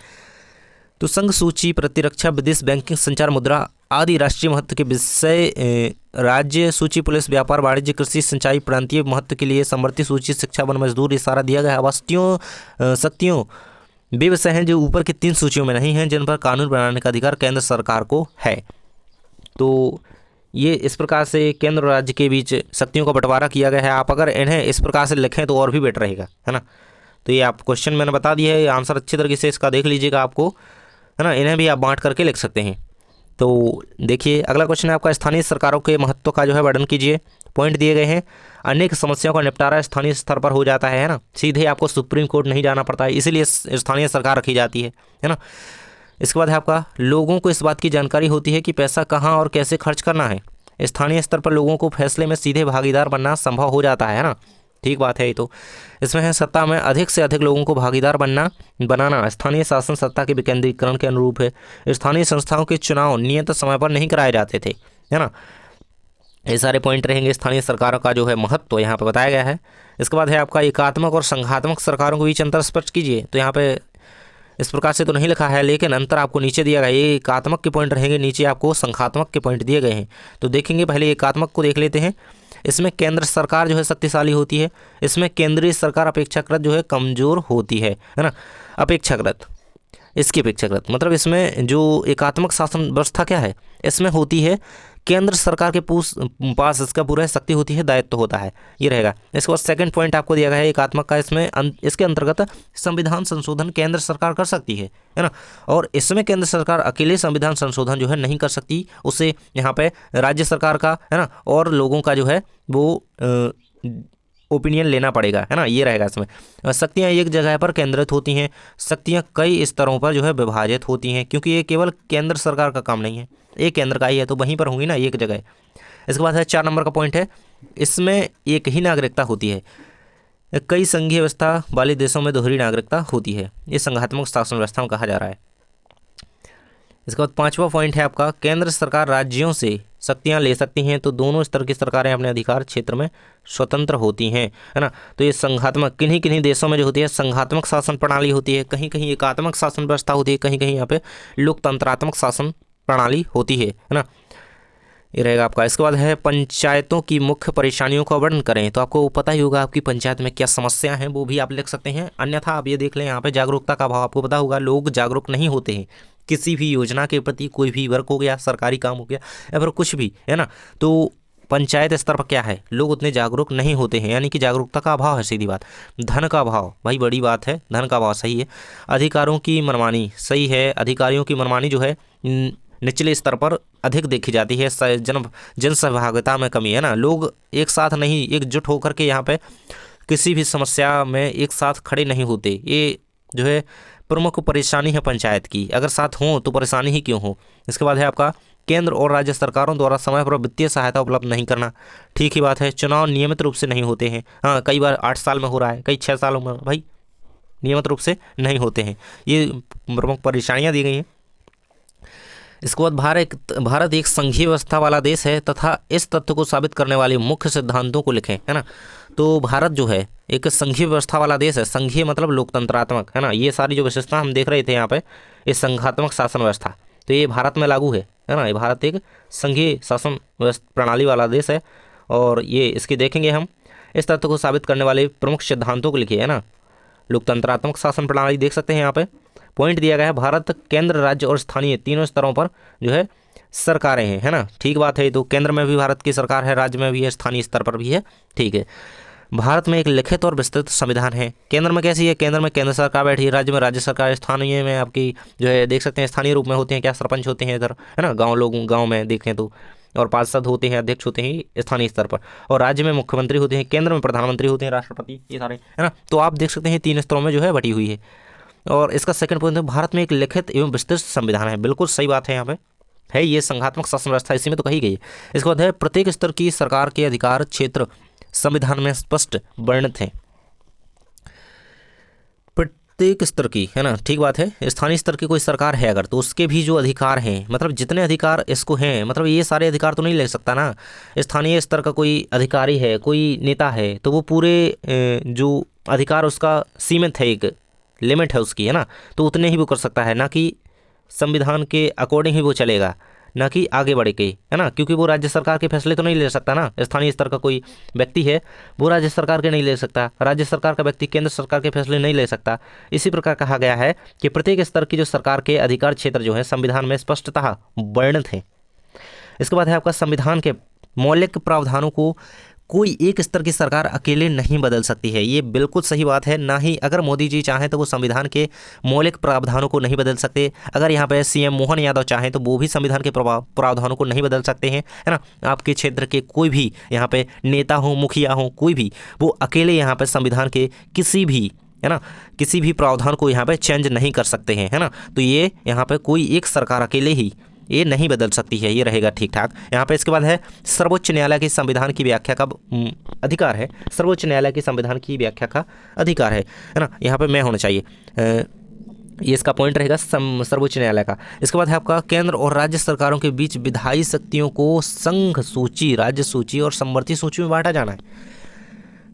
तो संघ सूची, प्रतिरक्षा, विदेश, बैंकिंग, संचार, मुद्रा आदि राष्ट्रीय महत्व के विषय राज्य सूची, पुलिस, व्यापार, वाणिज्य, कृषि, सिंचाई, प्रांतीय महत्व के लिए समवर्ती सूची, शिक्षा, वन, मजदूर, ये सारा दिया गया है। शक्तियों वे विषय हैं जो ऊपर की 3 सूचियों में नहीं हैं, जिन पर कानून बनाने का अधिकार केंद्र सरकार को है। तो ये इस प्रकार से केंद्र और राज्य के बीच शक्तियों का बंटवारा किया गया है। आप अगर इन्हें इस प्रकार से लिखें तो और भी बेटर रहेगा, है ना। तो ये आप क्वेश्चन मैंने बता दिया है, आंसर अच्छी तरीके से इसका देख लीजिएगा आपको, है ना। इन्हें भी आप बांट करके लिख सकते हैं। तो देखिए अगला क्वेश्चन है आपका, स्थानीय सरकारों के महत्व का जो है वर्णन कीजिए। पॉइंट दिए गए हैं, अनेक समस्याओं का निपटारा स्थानीय स्तर पर हो जाता है ना। सीधे आपको सुप्रीम कोर्ट नहीं जाना पड़ता है, इसीलिए स्थानीय सरकार रखी जाती है ना। इसके बाद है आपका, लोगों को इस बात की जानकारी होती है कि पैसा कहाँ और कैसे खर्च करना है। स्थानीय स्तर पर लोगों को फैसले में सीधे भागीदार बनना संभव हो जाता है ना। ठीक बात है ये तो। इसमें है सत्ता में अधिक से अधिक लोगों को भागीदार बनाना स्थानीय शासन सत्ता के विकेंद्रीकरण के अनुरूप है। स्थानीय संस्थाओं के चुनाव नियत समय पर नहीं कराए जाते थे, है ना। ये सारे पॉइंट रहेंगे। स्थानीय सरकारों का जो है महत्व यहाँ पे बताया गया है। इसके बाद है आपका, एकात्मक और संघात्मक सरकारों के बीच अंतर स्पष्ट कीजिए। तो यहाँ पे इस प्रकार से तो नहीं लिखा है, लेकिन अंतर आपको नीचे दिया गया है। ये एकात्मक के पॉइंट रहेंगे, नीचे आपको संघात्मक के पॉइंट दिए गए हैं। तो देखेंगे, पहले एकात्मक को देख लेते हैं। इसमें केंद्र सरकार जो है शक्तिशाली होती है, इसमें केंद्रीय सरकार अपेक्षाकृत जो है कमज़ोर होती है ना। अपेक्षाकृत, इसकी अपेक्षाकृत मतलब इसमें जो एकात्मक शासन व्यवस्था क्या है, इसमें होती है केंद्र सरकार के पास इसका पूरा शक्ति होती है, दायित्व होता है, ये रहेगा। इसके बाद सेकंड पॉइंट आपको दिया गया है एकात्मक का, इसमें इसके अंतर्गत संविधान संशोधन केंद्र सरकार कर सकती है ना। और इसमें केंद्र सरकार अकेले संविधान संशोधन जो है नहीं कर सकती, उसे यहाँ पे राज्य सरकार का, है ना, और लोगों का जो है वो ओपिनियन लेना पड़ेगा, है ना। ये रहेगा इसमें। शक्तियाँ एक जगह पर केंद्रित होती हैं, शक्तियाँ कई स्तरों पर जो है विभाजित होती हैं, क्योंकि ये केवल केंद्र सरकार का काम नहीं है, एक केंद्र का ही है, तो वहीं पर होंगी ना एक जगह। इसके बाद है 4 नंबर का पॉइंट है, इसमें एक ही नागरिकता होती है। कई संघीय व्यवस्था वाले देशों में दोहरी नागरिकता होती है, ये संघात्मक शासन व्यवस्था में कहा जा रहा है। इसके बाद 5वां पॉइंट है आपका, केंद्र सरकार राज्यों से शक्तियां ले सकती हैं, तो दोनों स्तर की सरकारें अपने अधिकार क्षेत्र में स्वतंत्र होती हैं, है ना। तो ये संघात्मक, किन्हीं किन्हीं देशों में जो होती है संघात्मक शासन प्रणाली होती है, कहीं कहीं एकात्मक शासन व्यवस्था होती है, कहीं कहीं यहाँ पे लोकतंत्रात्मक शासन प्रणाली होती है ना। ये रहेगा आपका। इसके बाद है पंचायतों की मुख्य परेशानियों का वर्णन करें। तो आपको पता ही होगा आपकी पंचायत में क्या समस्या है, वो भी आप लिख सकते हैं। अन्यथा आप ये देख लें, यहाँ पे जागरूकता का अभाव, आपको पता होगा लोग जागरूक नहीं होते हैं किसी भी योजना के प्रति, कोई भी वर्क हो गया, सरकारी काम हो गया या फिर कुछ भी, है ना। तो पंचायत स्तर पर क्या है, लोग उतने जागरूक नहीं होते हैं, यानी कि जागरूकता का अभाव है, सीधी बात। धन का अभाव, भाई बड़ी बात है, धन का अभाव सही है। अधिकारों की मनमानी, सही है, अधिकारियों की मनमानी जो है निचले स्तर पर अधिक देखी जाती है। जन सहभागिता में कमी, है ना। लोग एक साथ नहीं, एकजुट होकर के यहाँ पे किसी भी समस्या में एक साथ खड़े नहीं होते, ये जो है प्रमुख परेशानी है पंचायत की। अगर साथ हों तो परेशानी ही क्यों हो। इसके बाद है आपका केंद्र और राज्य सरकारों द्वारा समय पर वित्तीय सहायता उपलब्ध नहीं करना, ठीक ही बात है। चुनाव नियमित रूप से नहीं होते हैं, हाँ कई बार 8 साल में हो रहा है, कई 6 सालों में, भाई नियमित रूप से नहीं होते हैं, ये प्रमुख परेशानियां दी गई हैं। इसके बाद भारत एक संघीय व्यवस्था वाला देश है तथा इस तथ्य को साबित करने वाले मुख्य सिद्धांतों को लिखें, है ना। तो भारत जो है एक संघीय व्यवस्था वाला देश है, संघीय मतलब लोकतंत्रात्मक, है ना। ये सारी जो विशेषता हम देख रहे थे यहाँ पे, ये संघात्मक शासन व्यवस्था, तो ये भारत में लागू है ना। ये भारत एक संघीय शासन प्रणाली वाला देश है और ये इसके देखेंगे हम। इस तथ्य को साबित करने वाले प्रमुख सिद्धांतों को लिखिए, है ना। लोकतंत्रात्मक शासन प्रणाली देख सकते हैं यहाँ पे पॉइंट दिया गया है, भारत केंद्र राज्य और स्थानीय तीनों स्तरों पर जो है सरकारें हैं, है ना। ठीक बात है, तो केंद्र में भी भारत की सरकार है, राज्य में भी है, स्थानीय स्तर पर भी है, ठीक है। भारत में एक लिखित और विस्तृत संविधान है। केंद्र में कैसी है, केंद्र में केंद्र सरकार बैठी है, राज्य में राज्य सरकार, स्थानीय में आपकी जो है देख सकते हैं स्थानीय रूप में होते हैं क्या, सरपंच होते हैं इधर, है ना, गाँव में देखें तो, और पार्षद होते हैं, अध्यक्ष होते हैं स्थानीय स्तर पर, और राज्य में मुख्यमंत्री होते हैं, केंद्र में प्रधानमंत्री होते हैं, राष्ट्रपति, ये सारे, है ना। तो आप देख सकते हैं 3 स्तरों में जो है बटी हुई है। और इसका सेकंड पॉइंट है, भारत में एक लिखित एवं विस्तृत संविधान है, बिल्कुल सही बात है, यहाँ पे है ये संघात्मक शासन व्यवस्था, इसी में तो कही गई है। इसके बाद है प्रत्येक स्तर की सरकार के अधिकार क्षेत्र संविधान में स्पष्ट वर्णित हैं, प्रत्येक स्तर की, है ना, ठीक बात है। स्थानीय स्तर की कोई सरकार है अगर, तो उसके भी जो अधिकार हैं, मतलब जितने अधिकार इसको हैं, मतलब ये सारे अधिकार तो नहीं ले सकता ना। स्थानीय स्तर का कोई अधिकारी है, कोई नेता है, तो वो पूरे जो अधिकार उसका सीमित है, एक लिमिट है उसकी, है ना, तो उतने ही वो कर सकता है, ना कि संविधान के अकॉर्डिंग ही वो चलेगा, ना कि आगे बढ़ के, है ना, क्योंकि वो राज्य सरकार के फैसले तो नहीं ले सकता ना। स्थानीय स्तर का कोई व्यक्ति है, वो राज्य सरकार के नहीं ले सकता, राज्य सरकार का व्यक्ति केंद्र सरकार के फैसले नहीं ले सकता। इसी प्रकार कहा गया है कि प्रत्येक स्तर की जो सरकार के अधिकार क्षेत्र जो है संविधान में स्पष्टतः वर्णित हैं। इसके बाद है आपका संविधान के मौलिक प्रावधानों को कोई एक स्तर की सरकार अकेले नहीं बदल सकती है, ये बिल्कुल सही बात है। ना ही अगर मोदी जी चाहें तो वो संविधान के मौलिक प्रावधानों को नहीं बदल सकते, अगर यहाँ पे सीएम मोहन यादव चाहें तो वो भी संविधान के प्रावधानों को नहीं बदल सकते हैं, है ना। आपके क्षेत्र के कोई भी यहाँ पे नेता हो, मुखिया हो, कोई भी, वो अकेले यहाँ पे संविधान के किसी भी, है ना, किसी भी प्रावधान को यहाँ पे चेंज नहीं कर सकते हैं, है ना। तो ये यहाँ पे कोई एक सरकार अकेले ही ये नहीं बदल सकती है, ये रहेगा ठीक ठाक यहाँ पे। इसके बाद है सर्वोच्च न्यायालय की संविधान की व्याख्या का अधिकार है, सर्वोच्च न्यायालय की संविधान की व्याख्या का अधिकार है ना। यहाँ पे मैं होना चाहिए, ये इसका पॉइंट रहेगा सर्वोच्च न्यायालय का। इसके बाद है आपका केंद्र और राज्य सरकारों के बीच विधायी शक्तियों को संघ सूची, राज्य सूची और समवर्ती सूची में बांटा जाना है।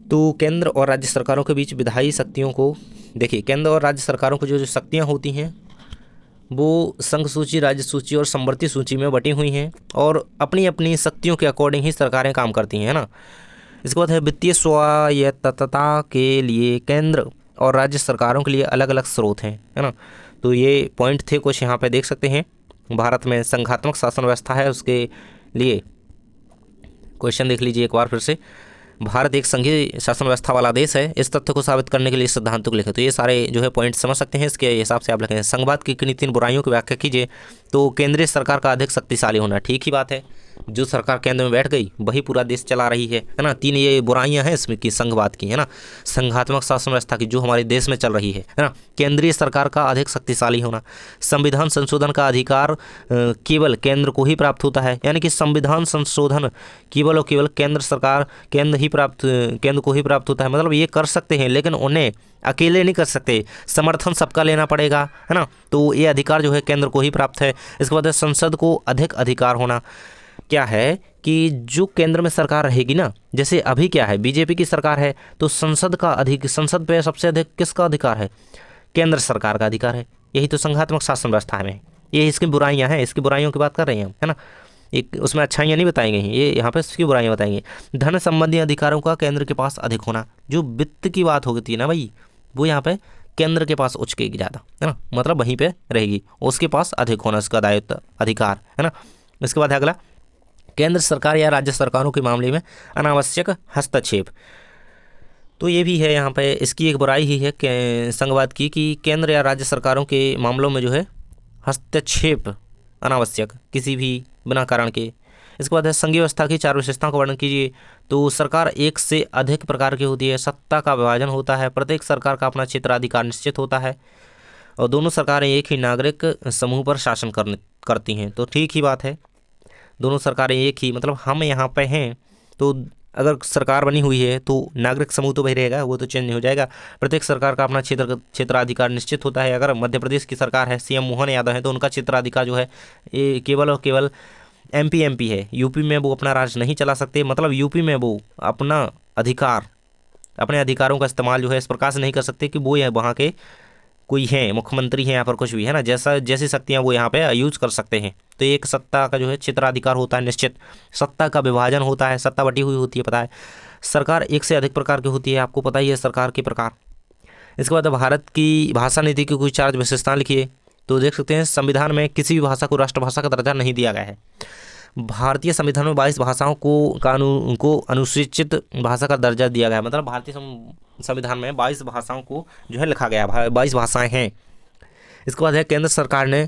तो केंद्र और राज्य सरकारों के बीच विधायी शक्तियों को, देखिए केंद्र और राज्य सरकारों को जो शक्तियाँ होती हैं वो संघ सूची, राज्य सूची और समवर्ती सूची में बटी हुई हैं और अपनी अपनी शक्तियों के अकॉर्डिंग ही सरकारें काम करती हैं, है ना। इसके बाद है वित्तीय स्वायत्तता के लिए केंद्र और राज्य सरकारों के लिए अलग अलग स्रोत हैं, है ना। तो ये पॉइंट थे कुछ, यहाँ पे देख सकते हैं। भारत में संघात्मक शासन व्यवस्था है, उसके लिए क्वेश्चन देख लीजिए एक बार फिर से। भारत एक संघीय शासन व्यवस्था वाला देश है, इस तथ्य को साबित करने के लिए सिद्धांतों को लिखे। तो ये सारे जो है पॉइंट समझ सकते हैं, इसके हिसाब से आप लिखें। संघवाद की किन्हीं 3 बुराइयों की व्याख्या कीजिए। तो केंद्रीय सरकार का अधिक शक्तिशाली होना, ठीक ही बात है, जो सरकार केंद्र में बैठ गई वही पूरा देश चला रही है ना। 3 ये बुराइयां हैं इसमें की संघवाद की, है ना, संघात्मक शासन व्यवस्था की जो हमारे देश में चल रही है ना। केंद्रीय सरकार का अधिक शक्तिशाली होना, संविधान संशोधन का अधिकार केवल केंद्र को ही प्राप्त होता है, यानी कि संविधान संशोधन केवल और केवल केंद्र को ही प्राप्त होता है। मतलब ये कर सकते हैं लेकिन उन्हें अकेले नहीं कर सकते, समर्थन सबका लेना पड़ेगा, है ना। तो ये अधिकार जो है केंद्र को ही प्राप्त है। इसके बाद संसद को अधिक अधिकार होना, क्या है कि जो केंद्र में सरकार रहेगी ना, जैसे अभी क्या है बीजेपी की सरकार है, तो संसद पे सबसे अधिक किसका अधिकार है, केंद्र सरकार का अधिकार है। यही तो संघात्मक शासन व्यवस्था में, ये इसकी बुराइयां हैं, इसकी बुराइयों की बात कर रहे हैं हम, है ना। एक उसमें अच्छाइयाँ नहीं बताई गई हैं, ये यहाँ पे इसकी बुराइयाँ बताएंगे। धन संबंधी अधिकारों का केंद्र के पास अधिक होना, जो वित्त की बात होती है ना भाई, वो यहाँ पे केंद्र के पास उचकेगी ज़्यादा, है ना, मतलब वहीं पे रहेगी, उसके पास अधिक होना इसका दायित्व अधिकार, है ना। इसके बाद अगला, केंद्र सरकार या राज्य सरकारों के मामले में अनावश्यक हस्तक्षेप। तो ये भी है यहाँ पे, इसकी एक बुराई ही है संघवाद की कि केंद्र या राज्य सरकारों के मामलों में जो है हस्तक्षेप अनावश्यक, किसी भी बिना कारण के। इसके बाद है संघीय व्यवस्था की 4 विशेषताओं का वर्णन कीजिए। तो सरकार एक से अधिक प्रकार की होती है, सत्ता का विभाजन होता है, प्रत्येक सरकार का अपना क्षेत्राधिकार निश्चित होता है और दोनों सरकारें एक ही नागरिक समूह पर शासन करती हैं। तो ठीक ही बात है, दोनों सरकारें एक ही, मतलब हम यहाँ पे हैं तो अगर सरकार बनी हुई है तो नागरिक समूह तो वही रहेगा, वो तो चेंज नहीं हो जाएगा। प्रत्येक सरकार का अपना क्षेत्राधिकार निश्चित होता है। अगर मध्य प्रदेश की सरकार है, सीएम मोहन यादव है, तो उनका क्षेत्राधिकार जो है ये केवल और केवल एमपी है। यूपी में वो अपना राज नहीं चला सकते, मतलब यूपी में वो अपना अधिकार, अपने अधिकारों का इस्तेमाल जो है इस प्रकार से नहीं कर सकते कि वो यह वहाँ के कोई हैं, मुख्यमंत्री हैं या फिर कुछ भी, है ना, जैसी शक्तियाँ वो यहाँ पे यूज कर सकते हैं। तो एक सत्ता का जो है क्षेत्राधिकार होता है निश्चित, सत्ता का विभाजन होता है, सत्ता बटी हुई होती है, पता है। सरकार एक से अधिक प्रकार की होती है, आपको पता ही है सरकार के प्रकार। इसके बाद भारत की भाषा नीति की कुछ 4 विशेषताएं लिखिए। तो देख सकते हैं संविधान में किसी भी भाषा को राष्ट्रभाषा का दर्जा नहीं दिया गया है। भारतीय संविधान में 22 भाषाओं को अनुसूचित भाषा का दर्जा दिया गया है, मतलब भारतीय संविधान में 22 भाषाओं को जो है लिखा गया है, 22 भाषाएं हैं। इसके बाद है केंद्र सरकार ने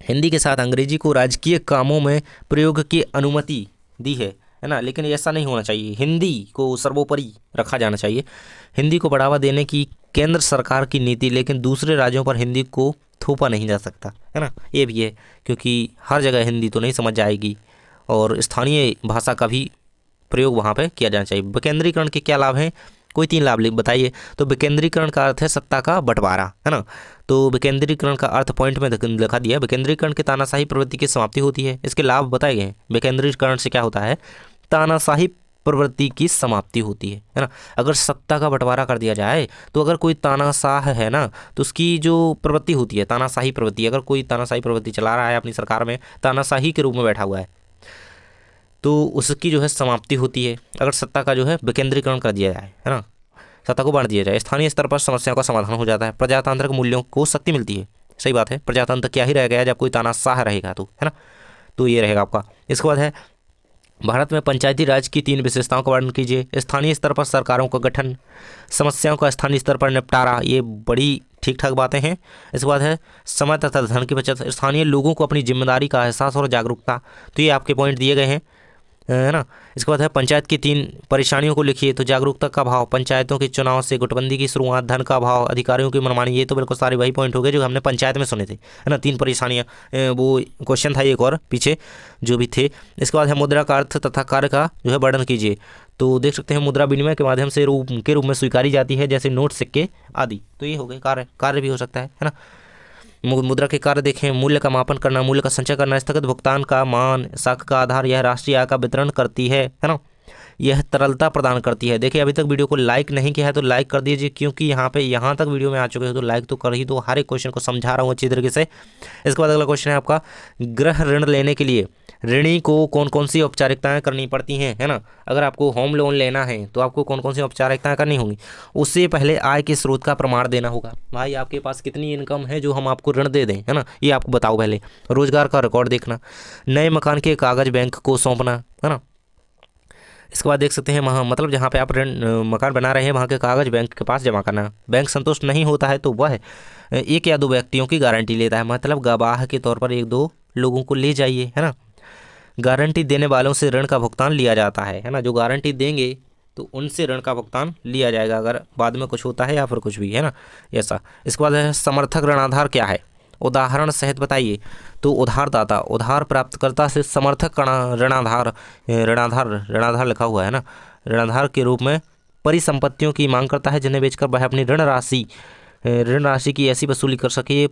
हिंदी के साथ अंग्रेजी को राजकीय कामों में प्रयोग की अनुमति दी है ना, लेकिन ऐसा नहीं होना चाहिए, हिंदी को सर्वोपरि रखा जाना चाहिए। हिंदी को बढ़ावा देने की केंद्र सरकार की नीति, लेकिन दूसरे राज्यों पर हिंदी को थोपा नहीं जा सकता, है ना, ये भी है, क्योंकि हर जगह हिंदी तो नहीं समझ जाएगी और स्थानीय भाषा का भी प्रयोग वहाँ पे किया जाना चाहिए। विकेंद्रीकरण के क्या लाभ हैं, कोई 3 लाभ बताइए। तो विकेंद्रीकरण का अर्थ है सत्ता का बंटवारा, है ना। तो विकेंद्रीकरण का अर्थ पॉइंट में लिखा दिया है। विकेंद्रीकरण के तानाशाही प्रवृत्ति की समाप्ति होती है, इसके लाभ बताए गए हैं। विकेंद्रीकरण से क्या होता है, तानाशाही प्रवृत्ति की समाप्ति होती है ना। अगर सत्ता का बंटवारा कर दिया जाए तो अगर कोई तानाशाह है ना, तो उसकी जो प्रवृत्ति होती है तानाशाही प्रवृत्ति, अगर कोई तानाशाही प्रवृत्ति चला रहा है अपनी सरकार में, तानाशाही के रूप में बैठा हुआ है, तो उसकी जो है समाप्ति होती है अगर सत्ता का जो है विकेंद्रीकरण कर दिया जाए, है ना, सत्ता को बांट दिया जाए। स्थानीय स्तर पर समस्याओं का समाधान हो जाता है। प्रजातांत्रिक मूल्यों को शक्ति मिलती है, सही बात है। प्रजातंत्र क्या ही रह गया जब कोई तानाशाह रहेगा तो, है ना, तो ये रहेगा आपका। इसके बाद है भारत में पंचायती राज की 3 विशेषताओं का वर्णन कीजिए। स्थानीय स्तर पर सरकारों का गठन, समस्याओं का स्थानीय स्तर पर निपटारा, ये बड़ी ठीक ठाक बातें हैं। इसके बाद है समय तथा धन की बचत, स्थानीय लोगों को अपनी जिम्मेदारी का एहसास और जागरूकता, तो ये आपके पॉइंट दिए गए हैं, है ना। इसके बाद है पंचायत की 3 परेशानियों को लिखिए। तो जागरूकता का अभाव, पंचायतों के चुनाव से गुटबंदी की शुरुआत, धन का अभाव, अधिकारियों की मनमानी, ये तो बिल्कुल सारे वही पॉइंट हो गए जो हमने पंचायत में सुने थे, है ना। 3 परेशानियाँ, वो क्वेश्चन था एक और पीछे जो भी थे। इसके बाद है मुद्रा का अर्थ तथा कार्य का जो है वर्णन कीजिए। तो देख सकते हैं मुद्रा विनिमय के माध्यम से रूप में स्वीकारी जाती है, जैसे नोट, सिक्के आदि। तो ये हो गए कार्य भी हो सकता है ना। मुद्रा के कार्य देखें, मूल्य का मापन करना, मूल्य का संचय करना, स्थगित भुगतान का मान, साख का आधार, यह राष्ट्रीय आय का वितरण करती है ना। यह तरलता प्रदान करती है। देखिए अभी तक वीडियो को लाइक नहीं किया है तो लाइक कर दीजिए, क्योंकि यहाँ तक वीडियो में आ चुके हो तो लाइक तो कर ही दो। हर एक क्वेश्चन को समझा रहा हूँ अच्छी तरीके से। इसके बाद अगला क्वेश्चन है आपका, गृह ऋण लेने के लिए ऋणी को कौन कौन सी औपचारिकताएं करनी पड़ती हैं, है ना। अगर आपको होम लोन लेना है तो आपको कौन कौन सी औपचारिकताएं करनी होंगी। उससे पहले आय के स्रोत का प्रमाण देना होगा, भाई आपके पास कितनी इनकम है जो हम आपको ऋण दे दें, है ना, ये आपको बताओ पहले। रोजगार का रिकॉर्ड देखना, नए मकान के कागज बैंक को सौंपना, है ना। इसके बाद देख सकते हैं वहाँ, मतलब जहाँ पे आप मकान बना रहे हैं वहाँ के कागज बैंक के पास जमा करना। बैंक संतुष्ट नहीं होता है तो वह 1 या 2 व्यक्तियों की गारंटी लेता है, मतलब गवाह के तौर पर 1-2 लोगों को ले जाइए, है ना। गारंटी देने वालों से ऋण का भुगतान लिया जाता है ना। जो गारंटी देंगे तो उनसे ऋण का भुगतान लिया जाएगा अगर बाद में कुछ होता है या फिर कुछ भी, है ना, ऐसा। इसके बाद है समर्थक ऋणाधार क्या है, उदाहरण सहित बताइए। तो उधारदाता, उधार प्राप्तकर्ता से समर्थक ऋणाधार लिखा हुआ है ना, ऋणाधार के रूप में परिसंपत्तियों की मांग करता है जिन्हें बेचकर वह अपनी ऋण राशि की ऐसी वसूली कर सके।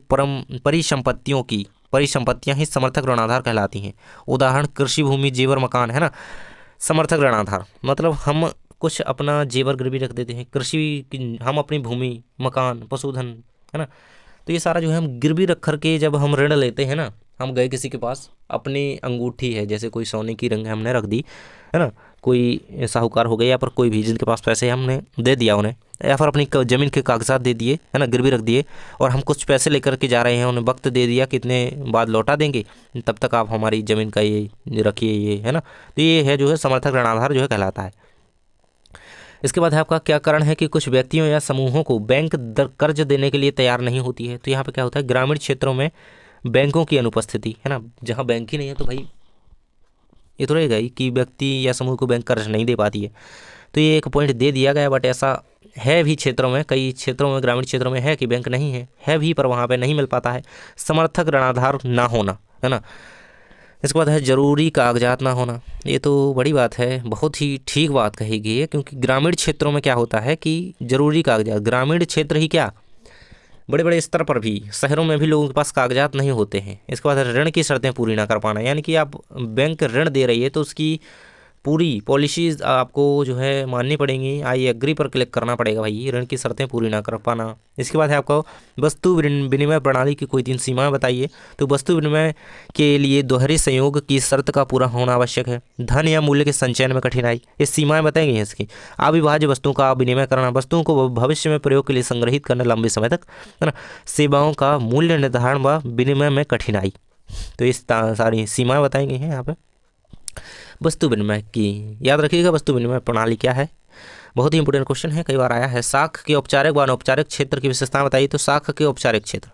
परिसंपत्तियां ही समर्थक ऋणाधार कहलाती हैं। उदाहरण कृषि भूमि, जेवर, मकान, है ना। समर्थक ऋणाधार मतलब हम कुछ अपना जेवर गिरवी रख देते हैं, हम अपनी भूमि, मकान, पशुधन, है ना, तो ये सारा जो है हम गिरवी रख करके जब हम ऋण लेते हैं ना, हम गए किसी के पास, अपनी अंगूठी है जैसे कोई सोने की रिंग है हमने रख दी, है ना, कोई साहूकार हो गया या पर कोई भी जिनके पास पैसे हमने दे दिया उन्हें, या फिर अपनी ज़मीन के कागजात दे दिए, है ना, गिरवी रख दिए, और हम कुछ पैसे लेकर के जा रहे हैं, उन्हें वक्त दे दिया कितने बाद लौटा देंगे, तब तक आप हमारी ज़मीन का ये रखिए, ये, है ना। तो ये है जो है समर्थक ऋणाधार जो है कहलाता है। इसके बाद है आपका क्या कारण है कि कुछ व्यक्तियों या समूहों को बैंक कर्ज देने के लिए तैयार नहीं होती है। तो यहाँ पे क्या होता है, ग्रामीण क्षेत्रों में बैंकों की अनुपस्थिति, है ना, जहाँ बैंक ही नहीं है तो भाई ये तो रहेगा ही कि व्यक्ति या समूह को बैंक कर्ज नहीं दे पाती है। तो ये एक पॉइंट दे दिया गया, बट ऐसा है भी क्षेत्रों में, कई क्षेत्रों में, ग्रामीण क्षेत्रों में है कि बैंक नहीं है भी, पर वहाँ पे नहीं मिल पाता है। समर्थक ऋणाधार ना होना, है ना। इसके बाद है जरूरी कागजात ना होना। ये तो बड़ी बात है, बहुत ही ठीक बात कही गई है, क्योंकि ग्रामीण क्षेत्रों में क्या होता है कि जरूरी कागजात, ग्रामीण क्षेत्र ही क्या, बड़े बड़े स्तर पर भी, शहरों में भी लोगों के पास कागजात नहीं होते हैं। इसके बाद ऋण की शर्तें पूरी ना कर पाना, यानी कि आप बैंक ऋण दे रही है तो उसकी पूरी पॉलिसीज आपको जो है माननी पड़ेंगी। आई एग्री पर क्लिक करना पड़ेगा भाई, ऋण की शर्तें पूरी ना कर पाना। इसके बाद है आपको वस्तु विनिमय प्रणाली की कोई 3 सीमाएं बताइए। तो वस्तु विनिमय के लिए दोहरे संयोग की शर्त का पूरा होना आवश्यक है। धन या मूल्य के संचयन में कठिनाई, ये सीमाएं बताई गई हैं इसकी। अविभाज्य वस्तुओं का विनिमय करना, वस्तुओं को भविष्य में प्रयोग के लिए संग्रहित करना लंबे समय तक, है ना। सेवाओं का मूल्य निर्धारण व विनिमय में कठिनाई, तो इस सारी सीमाएं बताई गई हैं यहाँ पे। वस्तु विनिमय की याद रखिएगा, वस्तु विनिमय प्रणाली क्या है, बहुत ही इंपोर्टेंट क्वेश्चन है, कई बार आया है। साख के औपचारिक व अनौपचारिक क्षेत्र की विशेषताएं बताइए। तो साख के औपचारिक क्षेत्र,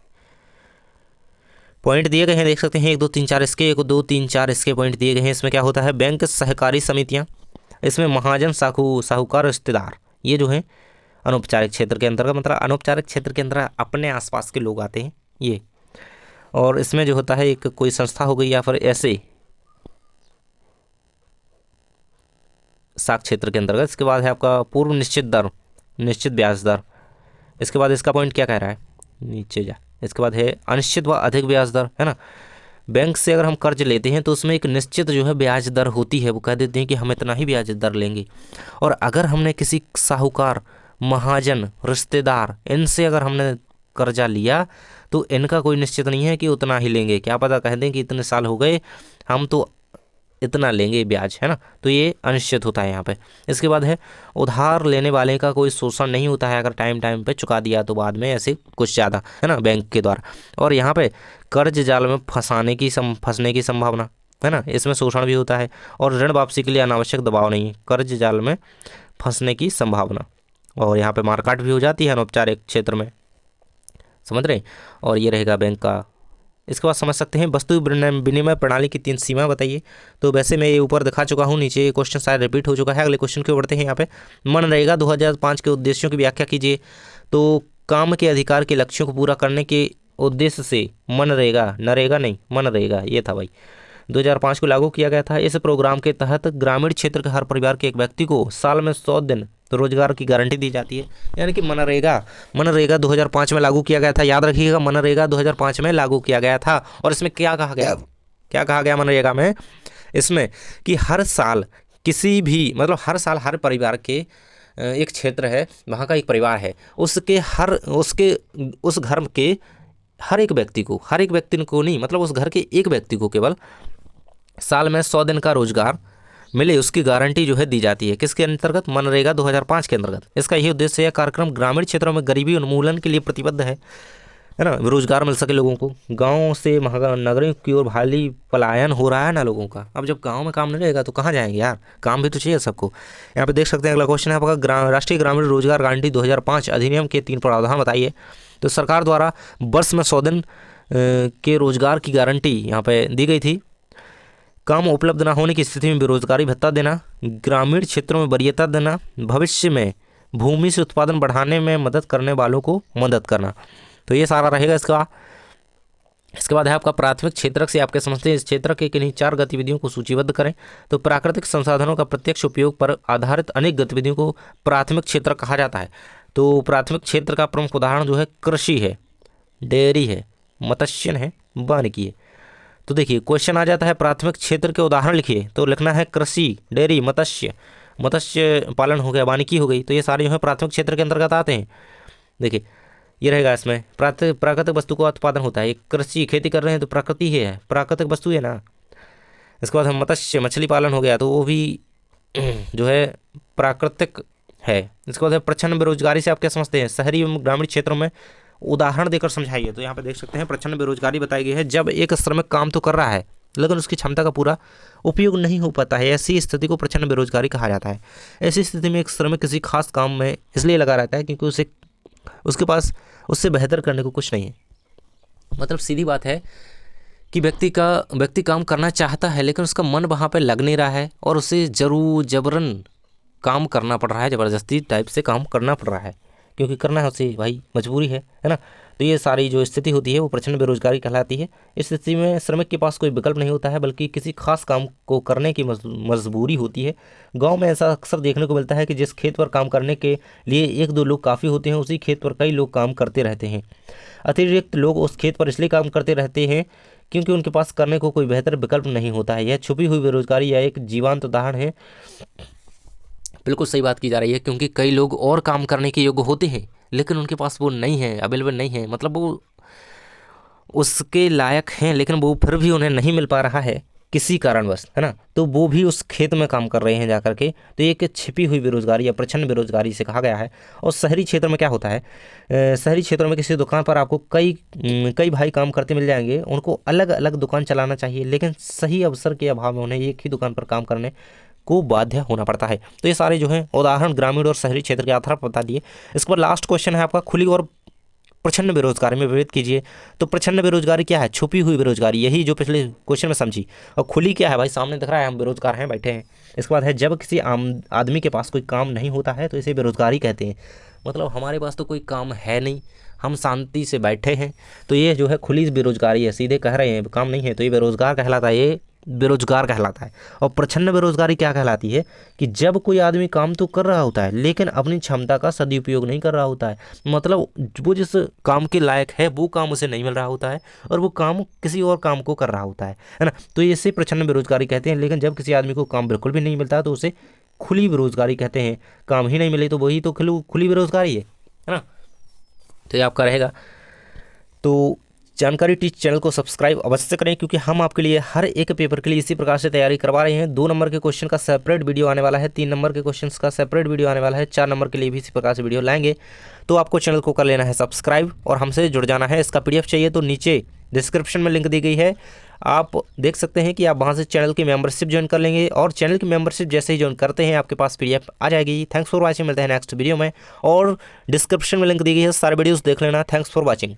पॉइंट दिए गए हैं, देख सकते हैं 1 2 3 4 इसके, 1 2 3 4 इसके पॉइंट दिए गए हैं। इसमें क्या होता है, बैंक सहकारी समितियां, इसमें महाजन साहूकार रिश्तेदार, ये जो है अनौपचारिक क्षेत्र के अंतर्गत, मतलब अनौपचारिक क्षेत्र के अंदर अपने आसपास के लोग आते हैं ये। और इसमें जो होता है एक कोई संस्था हो गई या फिर ऐसे साख क्षेत्र के अंतर्गत। इसके बाद है आपका पूर्व निश्चित दर, निश्चित ब्याज दर। इसके बाद इसका पॉइंट क्या कह रहा है, नीचे जा। इसके बाद है अनिश्चित व अधिक ब्याज दर, है ना। बैंक से अगर हम कर्ज लेते हैं तो उसमें एक निश्चित जो है ब्याज दर होती है, वो कह देते हैं कि हम इतना ही ब्याज दर लेंगे। और अगर हमने किसी साहूकार, महाजन, रिश्तेदार, इनसे अगर हमने कर्जा लिया तो इनका कोई निश्चित नहीं है कि उतना ही लेंगे, क्या पता कह दें कि इतने साल हो गए हम तो इतना लेंगे ब्याज, है ना। तो ये अनिश्चित होता है यहाँ पे। इसके बाद है उधार लेने वाले का कोई शोषण नहीं होता है, अगर टाइम टाइम पे चुका दिया तो बाद में ऐसे कुछ ज़्यादा, है ना, बैंक के द्वारा। और यहाँ पे कर्ज जाल में फंसने की संभावना, है ना, इसमें शोषण भी होता है। और ऋण वापसी के लिए अनावश्यक दबाव नहीं है, कर्ज जाल में फंसने की संभावना। और यहाँ पे मारकाट भी हो जाती है अनौपचारिक क्षेत्र में, समझ रहे हैं। और ये रहेगा बैंक का। इसके बाद समझ सकते हैं वस्तु विनिमय प्रणाली की 3 सीमा बताइए। तो वैसे मैं ये ऊपर दिखा चुका हूँ, नीचे क्वेश्चन शायद रिपीट हो चुका है। अगले क्वेश्चन की बढ़ते हैं। यहाँ पे मनरेगा 2005 के उद्देश्यों की व्याख्या कीजिए। तो काम के अधिकार के लक्ष्यों को पूरा करने के उद्देश्य से मनरेगा, नरेगा नहीं, मनरेगा ये था भाई, 2005 को लागू किया गया था। इस प्रोग्राम के तहत ग्रामीण क्षेत्र के हर परिवार के एक व्यक्ति को साल में 100 दिन रोजगार की गारंटी दी जाती है। यानी कि मनरेगा 2005 में लागू किया गया था। याद रखिएगा, मनरेगा 2005 में लागू किया गया था। और इसमें क्या कहा गया मनरेगा में, इसमें कि हर साल किसी भी, मतलब हर साल हर परिवार के, एक क्षेत्र है वहाँ का एक परिवार है, उस घर के हर एक व्यक्ति को नहीं, मतलब उस घर के एक व्यक्ति को केवल साल में 100 दिन का रोजगार मिले, उसकी गारंटी जो है दी जाती है। किसके अंतर्गत, मनरेगा 2005 के अंतर्गत। इसका यही उद्देश्य है। कार्यक्रम ग्रामीण क्षेत्रों में गरीबी उन्मूलन के लिए प्रतिबद्ध है ना, रोजगार मिल सके लोगों को। गाँव से नगरों की ओर भारी पलायन हो रहा है ना लोगों का। अब जब गाँव में काम नहीं रहेगा तो कहाँ जाएंगे यार, काम भी तो चाहिए सबको। यहाँ पे देख सकते हैं अगला क्वेश्चन है आपका, राष्ट्रीय ग्रामीण रोजगार गारंटी 2005 अधिनियम के 3 प्रावधान बताइए। तो सरकार द्वारा वर्ष में 100 दिन के रोजगार की गारंटी यहाँ पे दी गई थी। काम उपलब्ध न होने की स्थिति में बेरोजगारी भत्ता देना, ग्रामीण क्षेत्रों में वरीयता देना, भविष्य में भूमि से उत्पादन बढ़ाने में मदद करने वालों को मदद करना। तो ये सारा रहेगा इसका। इसके बाद है आपका प्राथमिक क्षेत्र से आपके समझते हैं इस क्षेत्र के किन्हीं 4 गतिविधियों को सूचीबद्ध करें। तो प्राकृतिक संसाधनों का प्रत्यक्ष उपयोग पर आधारित अनेक गतिविधियों को प्राथमिक क्षेत्र कहा जाता है। तो प्राथमिक क्षेत्र का प्रमुख उदाहरण जो है कृषि है, डेयरी है, मत्स्य है, वानिकी है। तो देखिए क्वेश्चन आ जाता है प्राथमिक क्षेत्र के उदाहरण लिखिए। तो लिखना है कृषि, डेयरी, मत्स्य पालन हो गया, वानिकी हो गई। तो ये सारे जो है प्राथमिक क्षेत्र के अंतर्गत आते हैं। देखिए ये रहेगा, इसमें प्राकृतिक वस्तु का उत्पादन होता है। कृषि, खेती कर रहे हैं तो प्रकृति ही है, प्राकृतिक वस्तु है ना। इसके बाद हम मत्स्य, मछली पालन हो गया, तो वो भी जो है प्राकृतिक है। इसके बाद प्रच्छन्न बेरोजगारी से आप क्या समझते हैं, शहरी एवं ग्रामीण क्षेत्रों में उदाहरण देकर समझाइए। तो यहाँ पे देख सकते हैं प्रच्छन्न बेरोजगारी बताई गई है, जब एक श्रमिक काम तो कर रहा है लेकिन उसकी क्षमता का पूरा उपयोग नहीं हो पाता है, ऐसी स्थिति को प्रच्छन्न बेरोजगारी कहा जाता है। ऐसी स्थिति में एक श्रमिक किसी खास काम में इसलिए लगा रहता है क्योंकि उसके पास उससे बेहतर करने को कुछ नहीं है। मतलब सीधी बात है कि व्यक्ति काम करना चाहता है लेकिन उसका मन वहाँ पे लग नहीं रहा है और उसे जबरन काम करना पड़ रहा है, ज़बरदस्ती टाइप से काम करना पड़ रहा है, क्योंकि करना है उसे भाई, मजबूरी है ना। तो ये सारी जो स्थिति होती है वो प्रचंड बेरोजगारी कहलाती है। इस स्थिति में श्रमिक के पास कोई विकल्प नहीं होता है, बल्कि किसी खास काम को करने की मजबूरी होती है। गांव में ऐसा अक्सर देखने को मिलता है कि जिस खेत पर काम करने के लिए एक दो लोग काफ़ी होते हैं, उसी खेत पर कई लोग काम करते रहते हैं। अतिरिक्त लोग उस खेत पर इसलिए काम करते रहते हैं क्योंकि उनके पास करने को कोई बेहतर विकल्प नहीं होता है। यह छुपी हुई बेरोजगारी या एक जीवंत उदाहरण है। बिल्कुल सही बात की जा रही है, क्योंकि कई लोग और काम करने के योग्य होते हैं लेकिन उनके पास वो नहीं है, अवेलेबल नहीं है, मतलब वो उसके लायक हैं लेकिन वो फिर भी उन्हें नहीं मिल पा रहा है किसी कारणवश, है ना। तो वो भी उस खेत में काम कर रहे हैं जाकर के। तो ये एक छिपी हुई बेरोजगारी या प्रचंड बेरोजगारी से कहा गया है। और शहरी क्षेत्र में क्या होता है, शहरी क्षेत्रों में किसी दुकान पर आपको कई भाई काम करते मिल जाएंगे। उनको अलग अलग दुकान चलाना चाहिए, लेकिन सही अवसर के अभाव में उन्हें एक ही दुकान पर काम करने को बाध्य होना पड़ता है। तो ये सारे जो हैं उदाहरण ग्रामीण और शहरी क्षेत्र के आधार पर बता दिए। इसके बाद लास्ट क्वेश्चन है आपका, खुली और प्रचंड बेरोजगारी में विभेद कीजिए। तो प्रचंड बेरोजगारी क्या है, छुपी हुई बेरोजगारी, यही जो पिछले क्वेश्चन में समझी। और खुली क्या है, भाई सामने दिख रहा है हम बेरोजगार हैं, बैठे हैं। इसके बाद है जब किसी आम आदमी के पास कोई काम नहीं होता है तो इसे बेरोजगारी कहते हैं। मतलब हमारे पास तो कोई काम है नहीं, हम शांति से बैठे हैं, तो ये जो है खुली बेरोजगारी है। सीधे कह रहे हैं काम नहीं है तो ये बेरोजगार कहलाता है, ये बेरोजगार कहलाता है। और प्रचंड बेरोजगारी क्या कहलाती है कि जब कोई आदमी काम तो कर रहा होता है लेकिन अपनी क्षमता का सदुपयोग नहीं कर रहा होता है। मतलब वो जिस काम के लायक है वो काम उसे नहीं मिल रहा होता है और वो काम किसी और काम को कर रहा होता है ना। तो इसे प्रचंड बेरोजगारी कहते हैं। लेकिन जब किसी आदमी को काम बिल्कुल भी नहीं मिलता तो उसे खुली बेरोजगारी कहते हैं। काम ही नहीं मिले तो वही तो खुली बेरोजगारी है ना। तो ये आपका रहेगा। तो जानकारी टीच चैनल को सब्सक्राइब अवश्य करें, क्योंकि हम आपके लिए हर एक पेपर के लिए इसी प्रकार से तैयारी करवा रहे हैं। 2 नंबर के क्वेश्चन का सेपरेट वीडियो आने वाला है, 3 नंबर के क्वेश्चन का सेपरेट वीडियो आने वाला है, 4 नंबर के लिए भी इसी प्रकार से वीडियो लाएंगे। तो आपको चैनल को कर लेना है सब्सक्राइब और हमसे जुड़ जाना है। इसका PDF चाहिए तो नीचे डिस्क्रिप्शन में लिंक दी गई है, आप देख सकते हैं कि आप वहाँ से चैनल की मेंबरशिप ज्वाइन कर लेंगे। और चैनल की मेंबरशिप जैसे ही ज्वाइन करते हैं आपके पास PDF आ जाएगी। थैंक्स फॉर वॉचिंग, मिलते हैं नेक्स्ट वीडियो में। और डिस्क्रिप्शन में लिंक दी गई है, सारे वीडियोस देख लेना। Thanks for watching.